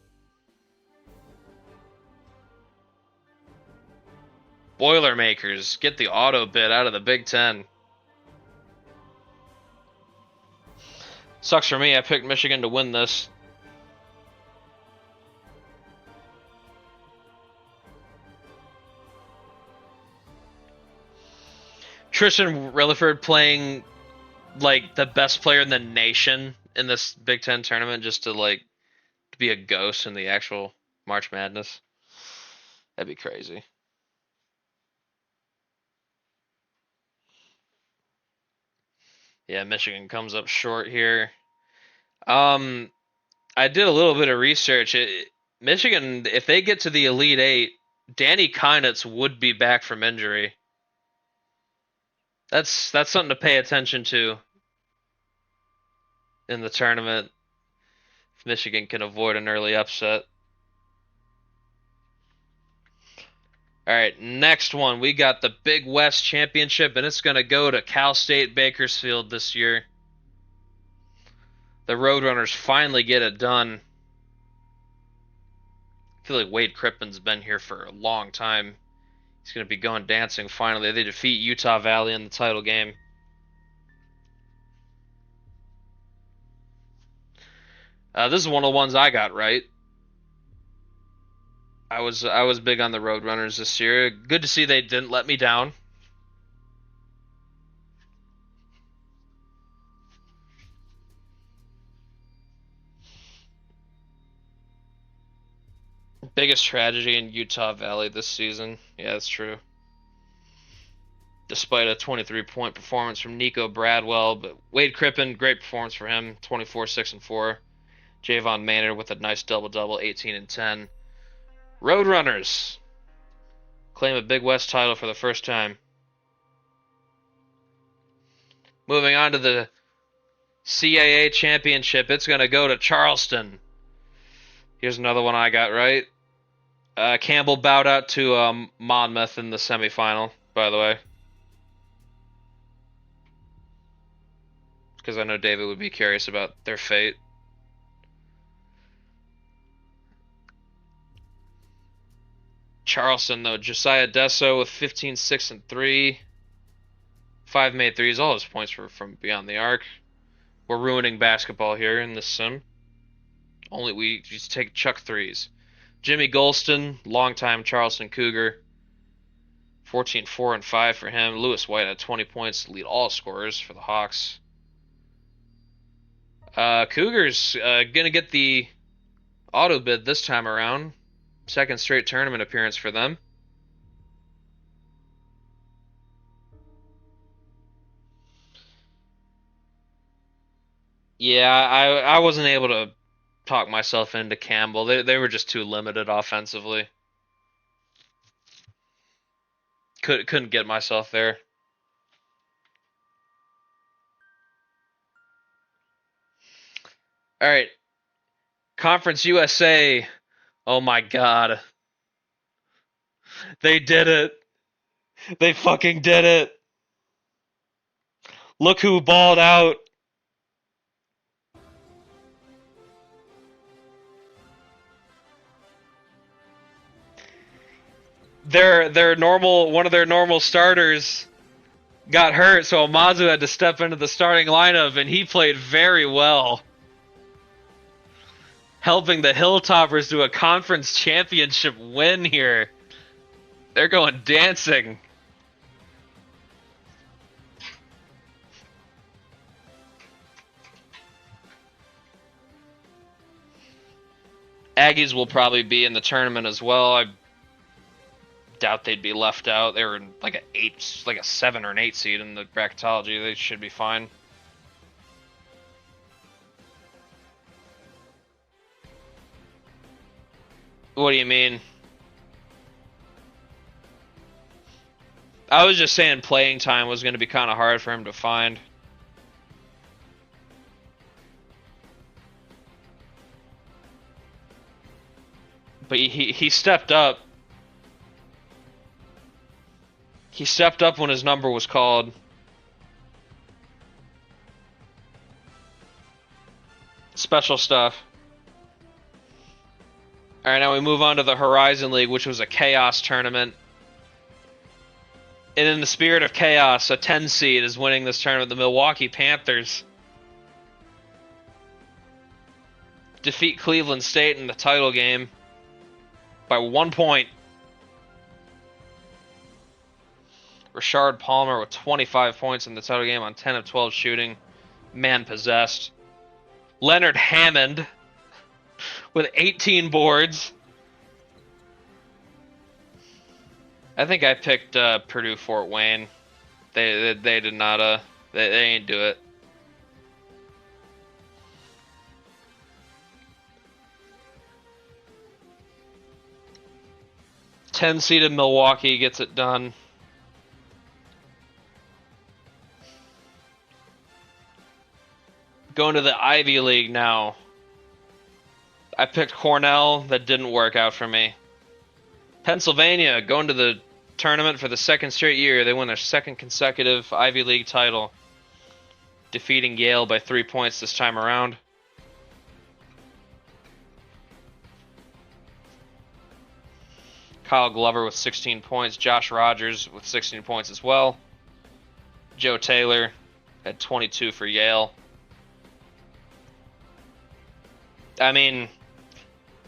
Boilermakers get the auto bid out of the Big Ten. Sucks for me. I picked Michigan to win this. Tristan Rilliford playing like the best player in the nation in this Big Ten tournament just to be a ghost in the actual March Madness. That'd be crazy. Yeah, Michigan comes up short here. I did a little bit of research. Michigan, if they get to the Elite Eight, Danny Kynitz would be back from injury. That's something to pay attention to in the tournament. If Michigan can avoid an early upset. All right, next one. We got the Big West Championship, and it's going to go to Cal State Bakersfield this year. The Roadrunners finally get it done. I feel like Wade Crippen's been here for a long time. He's going to be going dancing finally. They defeat Utah Valley in the title game. This is one of the ones I got right. I was big on the Roadrunners this year. Good to see they didn't let me down. Biggest tragedy in Utah Valley this season. Yeah, that's true. Despite a 23-point performance from Nico Bradwell, but Wade Crippen, great performance for him, 24, 6, and 4. Javon Maynard with a nice double-double, 18 and 10. Roadrunners claim a Big West title for the first time. Moving on to the CAA Championship, it's going to go to Charleston. Here's another one I got right. Campbell bowed out to Monmouth in the semifinal, by the way. Because I know David would be curious about their fate. Charleston, though, Josiah Desso with 15, 6, and 3. 5 made threes. All his points were from beyond the arc. We're ruining basketball here in this sim. Only we just take chuck threes. Jimmy Golston, longtime Charleston Cougar. 14, 4, and 5 for him. Lewis White had 20 points, lead all scorers for the Hawks. Cougars gonna get the auto bid this time around. Second straight tournament appearance for them. Yeah, I wasn't able to talk myself into Campbell. They were just too limited offensively. Couldn't get myself there. All right. Conference USA. Oh my God. They did it. They fucking did it. Look who balled out. their normal one of their normal starters got hurt, so Amazu had to step into the starting lineup, and he played very well, helping the Hilltoppers to a conference championship win here. They're going dancing. Aggies will probably be in the tournament as well. I doubt they'd be left out. They were like a 7 or an 8 seed in the bracketology. They should be fine. What do you mean? I was just saying playing time was going to be kind of hard for him to find. But he stepped up. He stepped up when his number was called. Special stuff. Alright, now we move on to the Horizon League, which was a Chaos tournament. And in the spirit of chaos, a 10 seed is winning this tournament. The Milwaukee Panthers defeat Cleveland State in the title game by 1 point. Rashard Palmer with 25 points in the title game on 10 of 12 shooting. Man possessed. Leonard Hammond with 18 boards. I think I picked Purdue Fort Wayne. They did not they ain't do it. Ten seeded Milwaukee gets it done. Going to the Ivy League now. I picked Cornell. That didn't work out for me. Pennsylvania going to the tournament for the second straight year. They won their second consecutive Ivy League title, defeating Yale by 3 points this time around. Kyle Glover with 16 points. Josh Rogers with 16 points as well. Joe Taylor had 22 for Yale. I mean,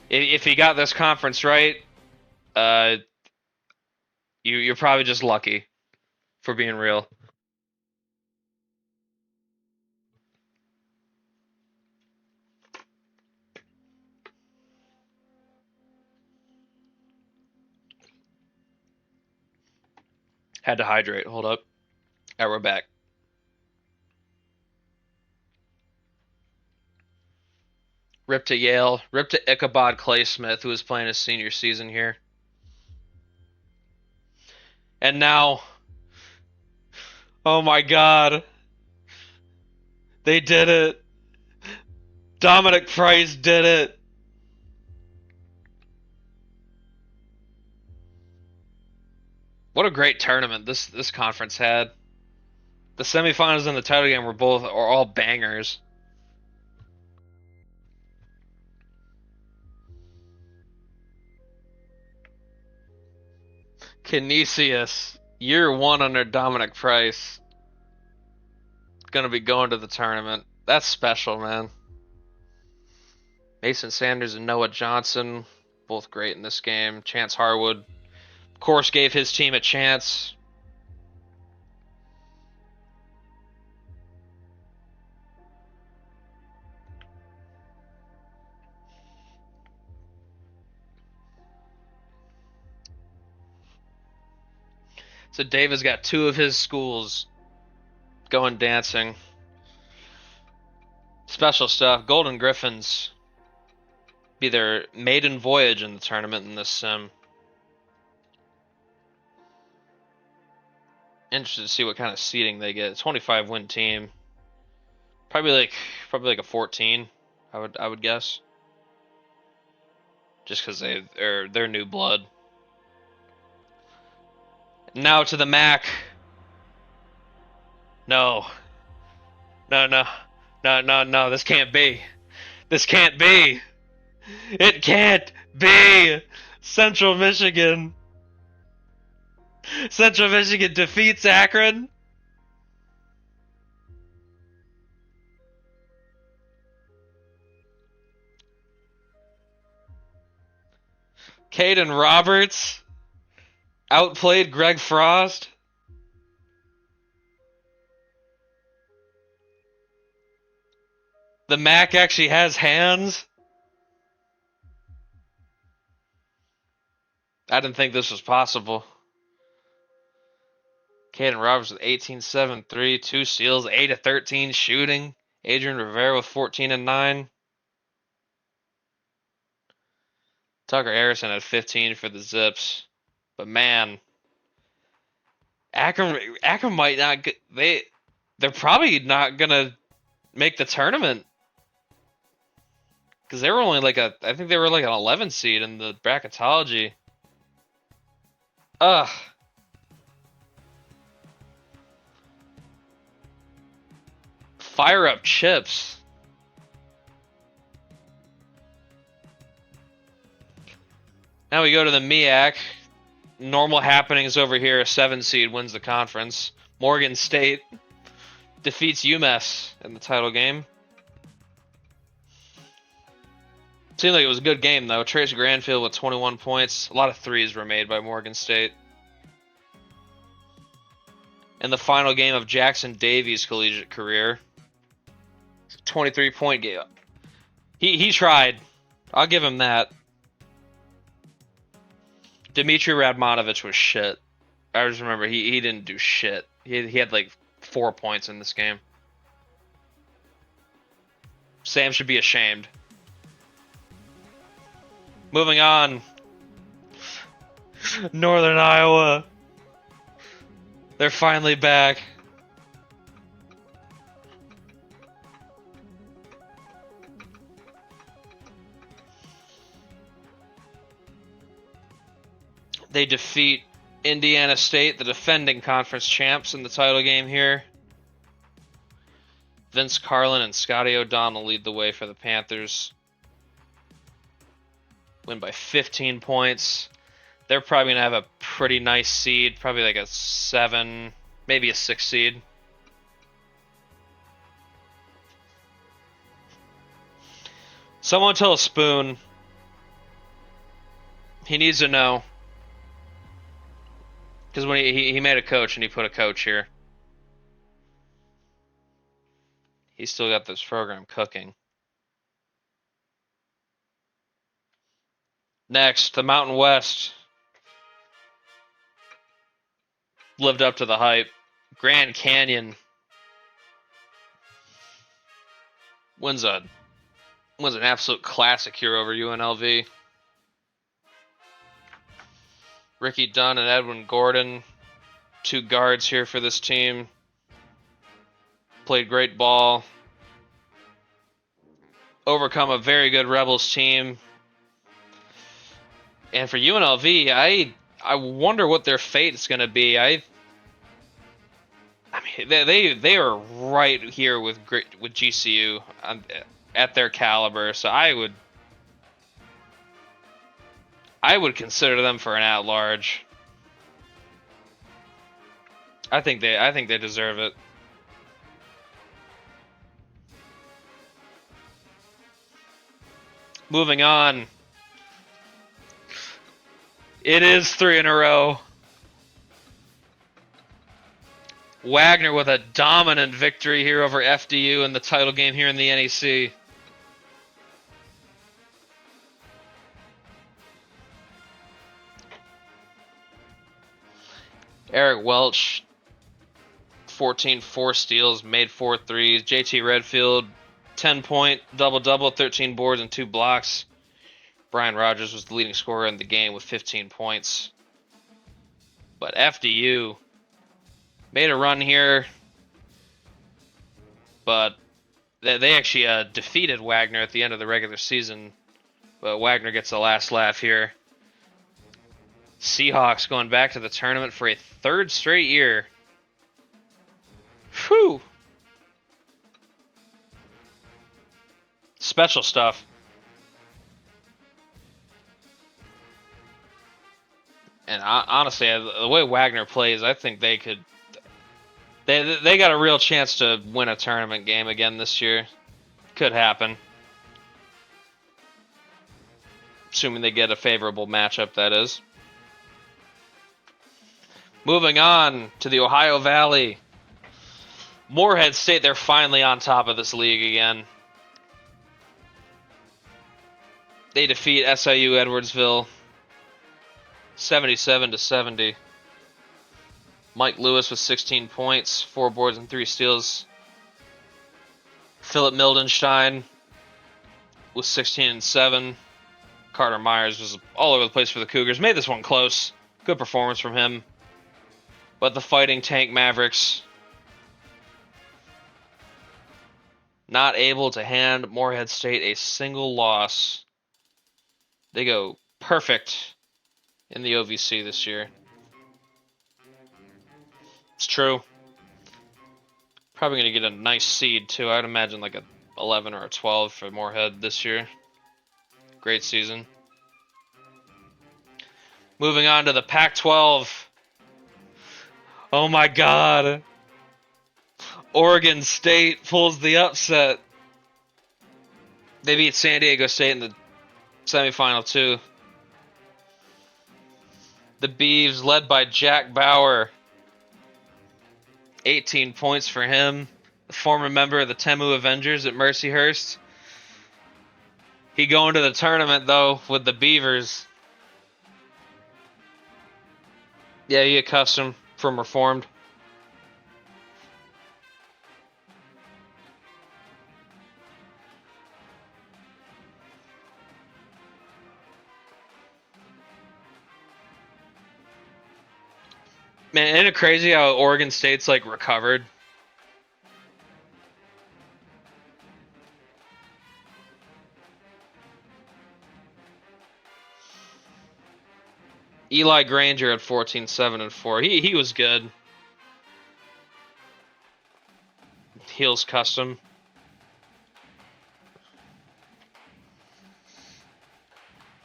if he got this conference right, you're probably just lucky, for being real. Had to hydrate. Hold up. Alright, we're back. Rip to Yale. Rip to Ichabod Claysmith, who was playing his senior season here. And now, oh my god, they did it. Dominic Price did it. What a great tournament this conference had. The semifinals and the title game are all bangers. Canisius, year 1 under Dominic Price, gonna be going to the tournament. That's special, man. Mason Sanders and Noah Johnson, both great in this game. Chance Harwood, of course, gave his team a chance. So Dave has got 2 of his schools going dancing. Special stuff. Golden Griffins be their maiden voyage in the tournament in this sim. Interested to see what kind of seeding they get. 25 win team. Probably like a 14, I would guess. Just because they're new blood. Now to the MAC. No. No. This can't be. This can't be. It can't be. Central Michigan. Central Michigan defeats Akron. Caden Roberts outplayed Greg Frost. The Mac actually has hands. I didn't think this was possible. Caden Roberts with 18-7, 3, 2 steals, 8 of 13 shooting. Adrian Rivera with 14 and 9. Tucker Harrison at 15 for the Zips. But man, Akron might not get, they're probably not gonna make the tournament because they were only like I think they were like an 11 seed in the bracketology. Ugh. Fire up chips. Now we go to the MEAC. Normal happenings over here. A 7 seed wins the conference. Morgan State defeats UMass in the title game. Seemed like it was a good game, though. Trace Granfield with 21 points. A lot of threes were made by Morgan State. In the final game of Jackson Davies' collegiate career. 23-point game. He tried. I'll give him that. Dmitry Radmanovich was shit. I just remember he didn't do shit. He had like 4 points in this game. Sam should be ashamed. Moving on. Northern Iowa. They're finally back. They defeat Indiana State, the defending conference champs, in the title game here. Vince Carlin and Scotty O'Donnell lead the way for the Panthers. Win by 15 points. They're probably going to have a pretty nice seed. Probably like a 7, maybe a 6 seed. Someone tell Spoon. He needs to know. Because when he made a coach and he put a coach here. He's still got this program cooking. Next, the Mountain West. Lived up to the hype. Grand Canyon wins an absolute classic here over UNLV. Ricky Dunn and Edwin Gordon, 2 guards here for this team. Played great ball. Overcome a very good Rebels team. And for UNLV, I wonder what their fate is going to be. I mean, they are right here with GCU at their caliber. So I would consider them for an at-large. I think they deserve it. Moving on. It is 3 in a row. Wagner with a dominant victory here over FDU in the title game here in the NEC. Eric Welch, 14 steals, made 4 threes. JT Redfield, 10-point double-double, 13 boards and 2 blocks. Brian Rogers was the leading scorer in the game with 15 points. But FDU made a run here, but they actually defeated Wagner at the end of the regular season. But Wagner gets the last laugh here. Seahawks going back to the tournament for a 3rd straight year. Whew. Special stuff. And honestly, the way Wagner plays, I think they could. They got a real chance to win a tournament game again this year. Could happen, assuming they get a favorable matchup. That is. Moving on to the Ohio Valley. Morehead State, they're finally on top of this league again. They defeat SIU Edwardsville 77-70. Mike Lewis with 16 points, 4 boards and 3 steals. Philip Mildenstein with 16 and 7. Carter Myers was all over the place for the Cougars. Made this one close. Good performance from him. But the Fighting Tank Mavericks not able to hand Morehead State a single loss. They go perfect in the OVC this year. It's true. Probably going to get a nice seed, too. I'd imagine like a 11 or a 12 for Morehead this year. Great season. Moving on to the Pac-12. Oh my God. Oregon State pulls the upset. They beat San Diego State in the semifinal, too. The Beavs, led by Jack Bauer. 18 points for him. The former member of the Temu Avengers at Mercyhurst. He going to the tournament, though, with the Beavers. Yeah, he accustomed from Reformed. Man, isn't it crazy how Oregon State's like recovered? Eli Granger at 14-7-4. He was good. Heels custom.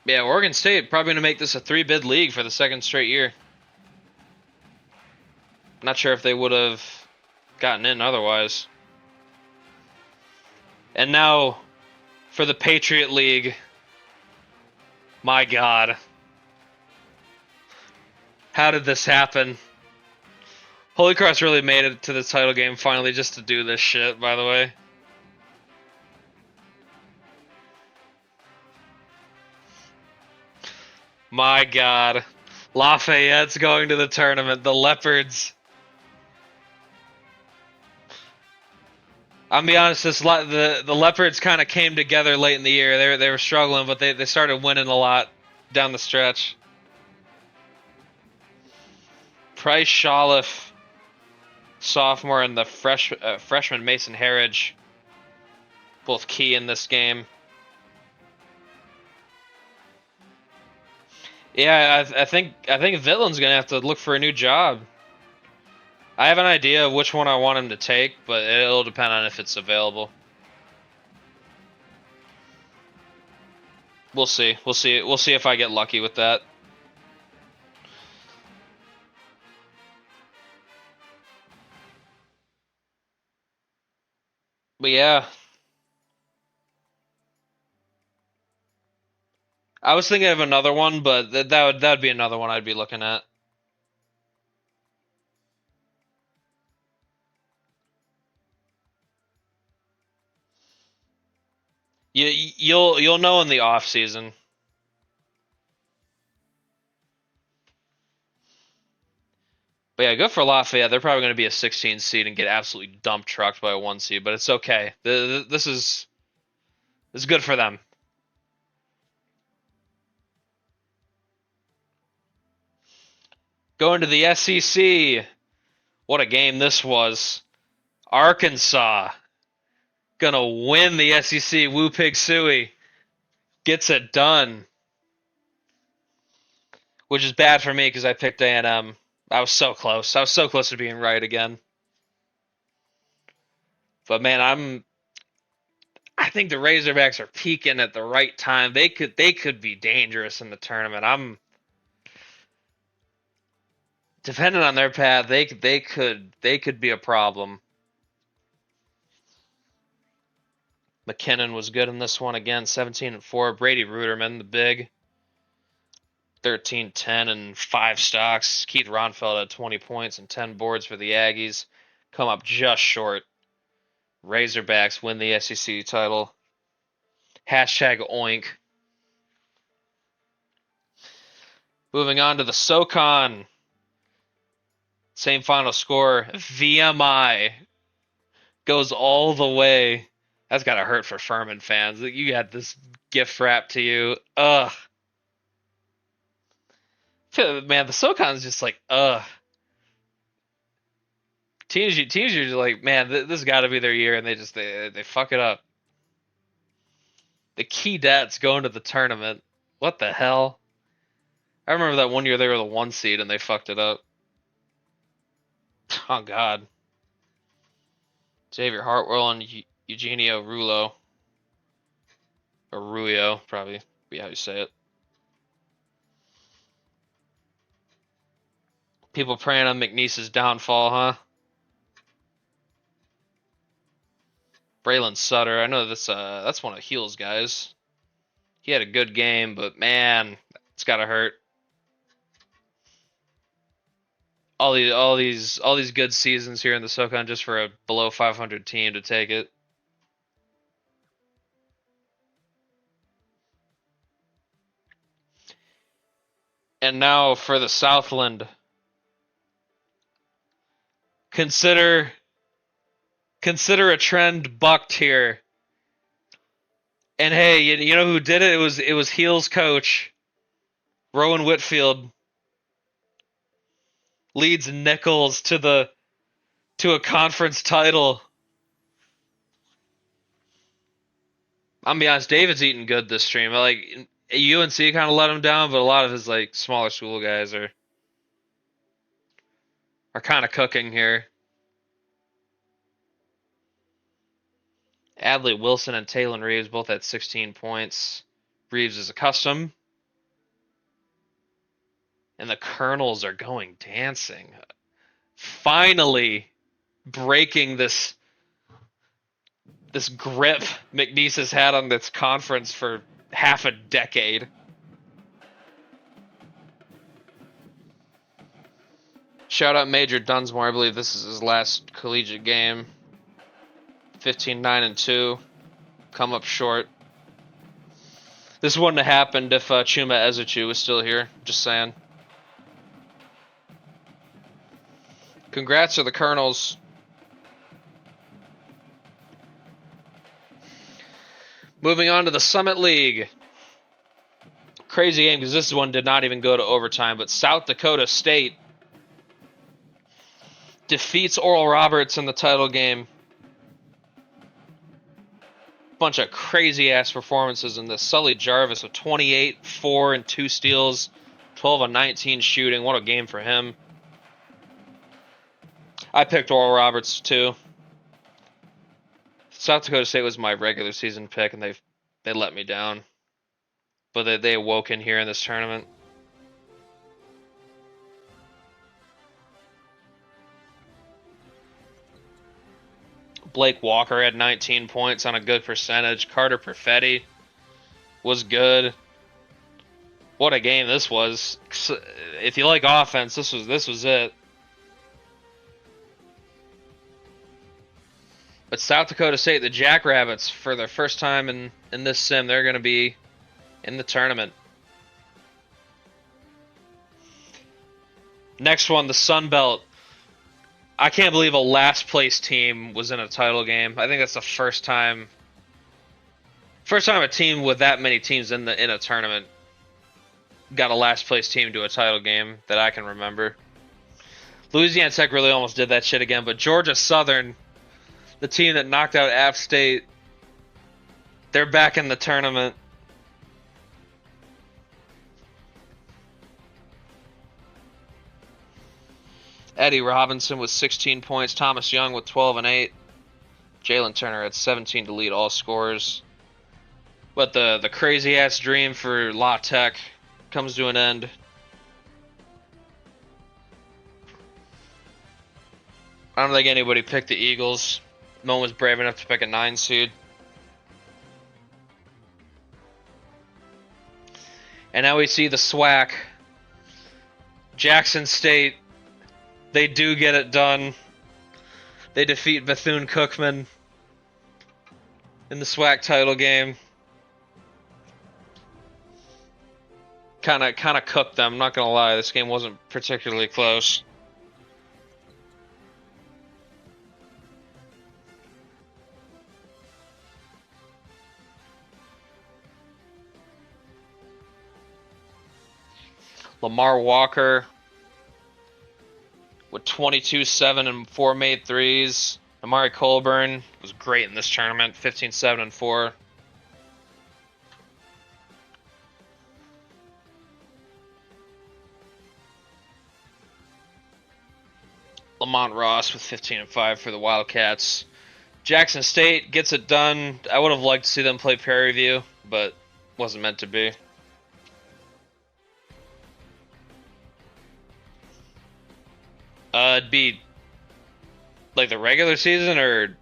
Yeah, Oregon State probably gonna make this a 3-bid league for the second straight year. Not sure if they would have gotten in otherwise. And now for the Patriot League. My God. How did this happen? Holy Cross really made it to the title game finally just to do this shit, by the way. My God. Lafayette's going to the tournament. The Leopards. I'll be honest, the Leopards kind of came together late in the year. They were struggling, but they started winning a lot down the stretch. Price Shaliff, sophomore, and the freshman Mason Harridge, both key in this game. Yeah, I think Vitlin's gonna have to look for a new job. I have an idea of which one I want him to take, but it'll depend on if it's available. We'll see. We'll see if I get lucky with that. But yeah. I was thinking of another one, but that would be another one I'd be looking at. You'll know in the off season. But yeah, good for Lafayette. They're probably going to be a 16 seed and get absolutely dump trucked by a 1 seed, but it's okay. This is good for them. Going to the SEC. What a game this was. Arkansas gonna win the SEC. Woo Pig Suey gets it done. Which is bad for me because I picked A&M. I was so close. I was so close to being right again. But man, I think the Razorbacks are peaking at the right time. They could be dangerous in the tournament. depending on their path, they could be a problem. McKinnon was good in this one again, 17-4. Brady Ruderman, the big, 13, 10, and 5 stocks. Keith Ronfeld had 20 points and 10 boards for the Aggies. Come up just short. Razorbacks win the SEC title. Hashtag oink. Moving on to the SoCon. Same final score. VMI goes all the way. That's gotta hurt for Furman fans. You got this gift wrapped to you. Ugh. Man, the SoCon's just like, ugh. Teams are just like, man, this has got to be their year, and they fuck it up. The Keydets going to the tournament. What the hell? I remember that one year they were the 1 seed and they fucked it up. Oh God. Xavier Hartwell and Eugenio Rulo. Or Ruyo, probably be how you say it. People praying on McNeese's downfall, huh? Braylon Sutter, I know that's one of Heel's guys. He had a good game, but man, it's gotta hurt. All these good seasons here in the SoCon just for a below 500 team to take it. And now for the Southland. Consider a trend bucked here. And hey, you know who did it? It was Heel's coach, Rowan Whitfield. Leads Nichols to a conference title. I'm gonna be honest, David's eating good this stream. Like UNC kind of let him down, but a lot of his like smaller school guys are kind of cooking here. Adley Wilson and Taylor Reeves both had 16 points. Reeves is a custom. And the Colonels are going dancing. Finally breaking this grip McNeese has had on this conference for half a decade. Shout out Major Dunsmore. I believe this is his last collegiate game. 15-9-2. Come up short. This wouldn't have happened if Chuma Ezechu was still here. Just saying. Congrats to the Colonels. Moving on to the Summit League. Crazy game because this one did not even go to overtime, but South Dakota State defeats Oral Roberts in the title game. Bunch of crazy ass performances in this. Sully Jarvis with 28, 4 and 2 steals, 12 and 19 shooting. What a game for him. I picked Oral Roberts too. South Dakota State was my regular season pick, and they let me down. But they awoke in here in this tournament. Blake Walker had 19 points on a good percentage. Carter Perfetti was good. What a game this was. If you like offense, this was it. But South Dakota State, the Jackrabbits, for their first time in this sim, they're going to be in the tournament. Next one, the Sun Belt. I can't believe a last place team was in a title game. I think that's the first time a team with that many teams in a tournament got a last place team to a title game that I can remember. Louisiana Tech really almost did that shit again, but Georgia Southern, the team that knocked out App State, they're back in the tournament. Eddie Robinson with 16 points. Thomas Young with 12 and 8. Jalen Turner had 17 to lead all scorers. But the crazy-ass dream for La Tech comes to an end. I don't think anybody picked the Eagles. No one was brave enough to pick a 9 seed. And now we see the SWAC. Jackson State, they do get it done. They defeat Bethune-Cookman in the SWAC title game. Kind of cooked them, not gonna lie. This game wasn't particularly close. Lamar Walker with 22, 7, and 4 made threes. Amari Colburn was great in this tournament, 15, 7, and 4. Lamont Ross with 15 and 5 for the Wildcats. Jackson State gets it done. I would have liked to see them play Prairie View, but wasn't meant to be. It'd be like the regular season, or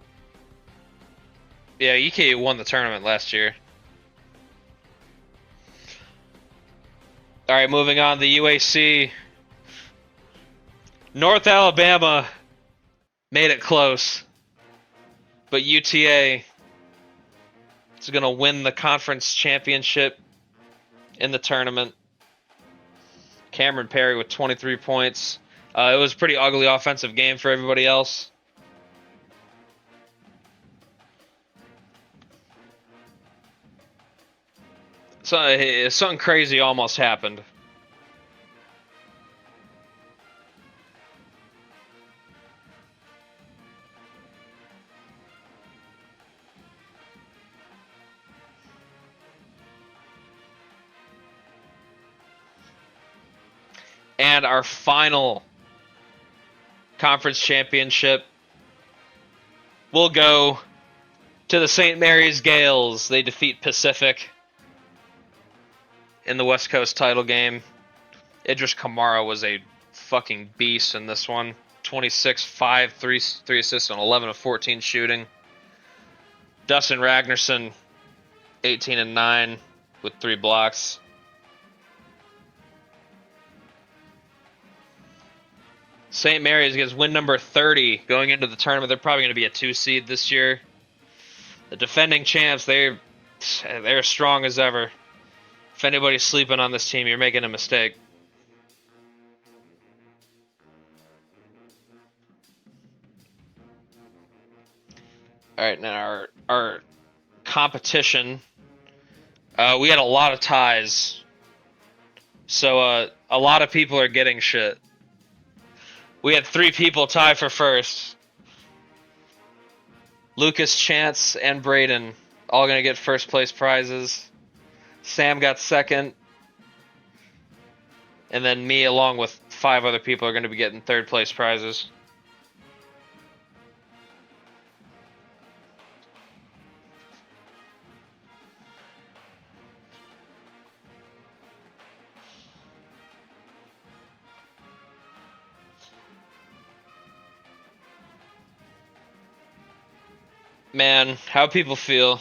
yeah, EKU won the tournament last year. All right, moving on. The UAC. North Alabama made it close, but UTA is going to win the conference championship in the tournament. Cameron Perry with 23 points. It was a pretty ugly offensive game for everybody else. So, something crazy almost happened. And our final conference championship will go to the St. Mary's Gales. They defeat Pacific in the West Coast title game. Idris Kamara was a fucking beast in this one. 26, 5, 3 assists on 11 of 14 shooting. Dustin Ragnarsson, 18 and 9 with 3 blocks. St. Mary's gets win number 30 going into the tournament. They're probably going to be a 2 seed this year. The defending champs, they're strong as ever. If anybody's sleeping on this team, you're making a mistake. All right, now our competition. We had a lot of ties. So a lot of people are getting shit. We had 3 people tie for first. Lucas, Chance, and Braden all going to get first place prizes. Sam got second. And then me, along with 5 other people, are going to be getting third place prizes. Man, how people feel.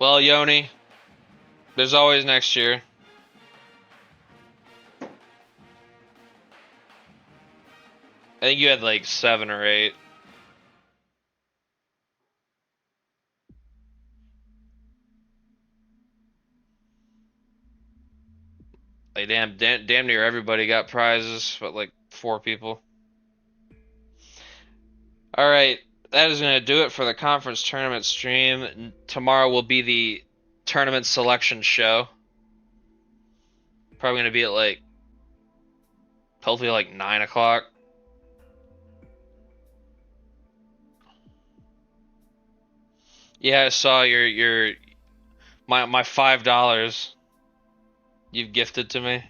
Well, Yoni, there's always next year. I think you had like 7 or 8. Like damn near everybody got prizes, but like 4 people. All right, that is going to do it for the conference tournament stream. Tomorrow will be the tournament selection show. Probably going to be at like, hopefully like 9 o'clock. Yeah, I saw your my $5 you've gifted to me.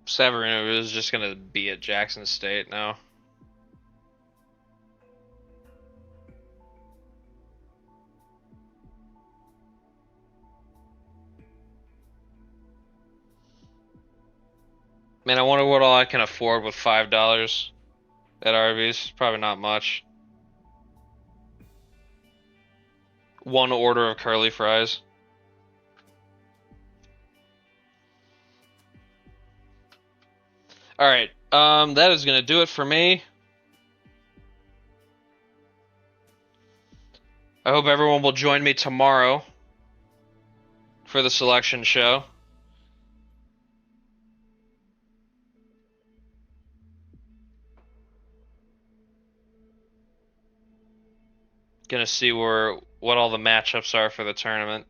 Severino is just gonna be at Jackson State now. Man, I wonder what all I can afford with $5 at Arby's. Probably not much. One order of curly fries. All right. That is gonna do it for me. I hope everyone will join me tomorrow for the selection show. Gonna see what all the matchups are for the tournament.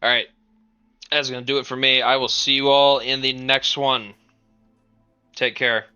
All right. That's gonna do it for me. I will see you all in the next one. Take care.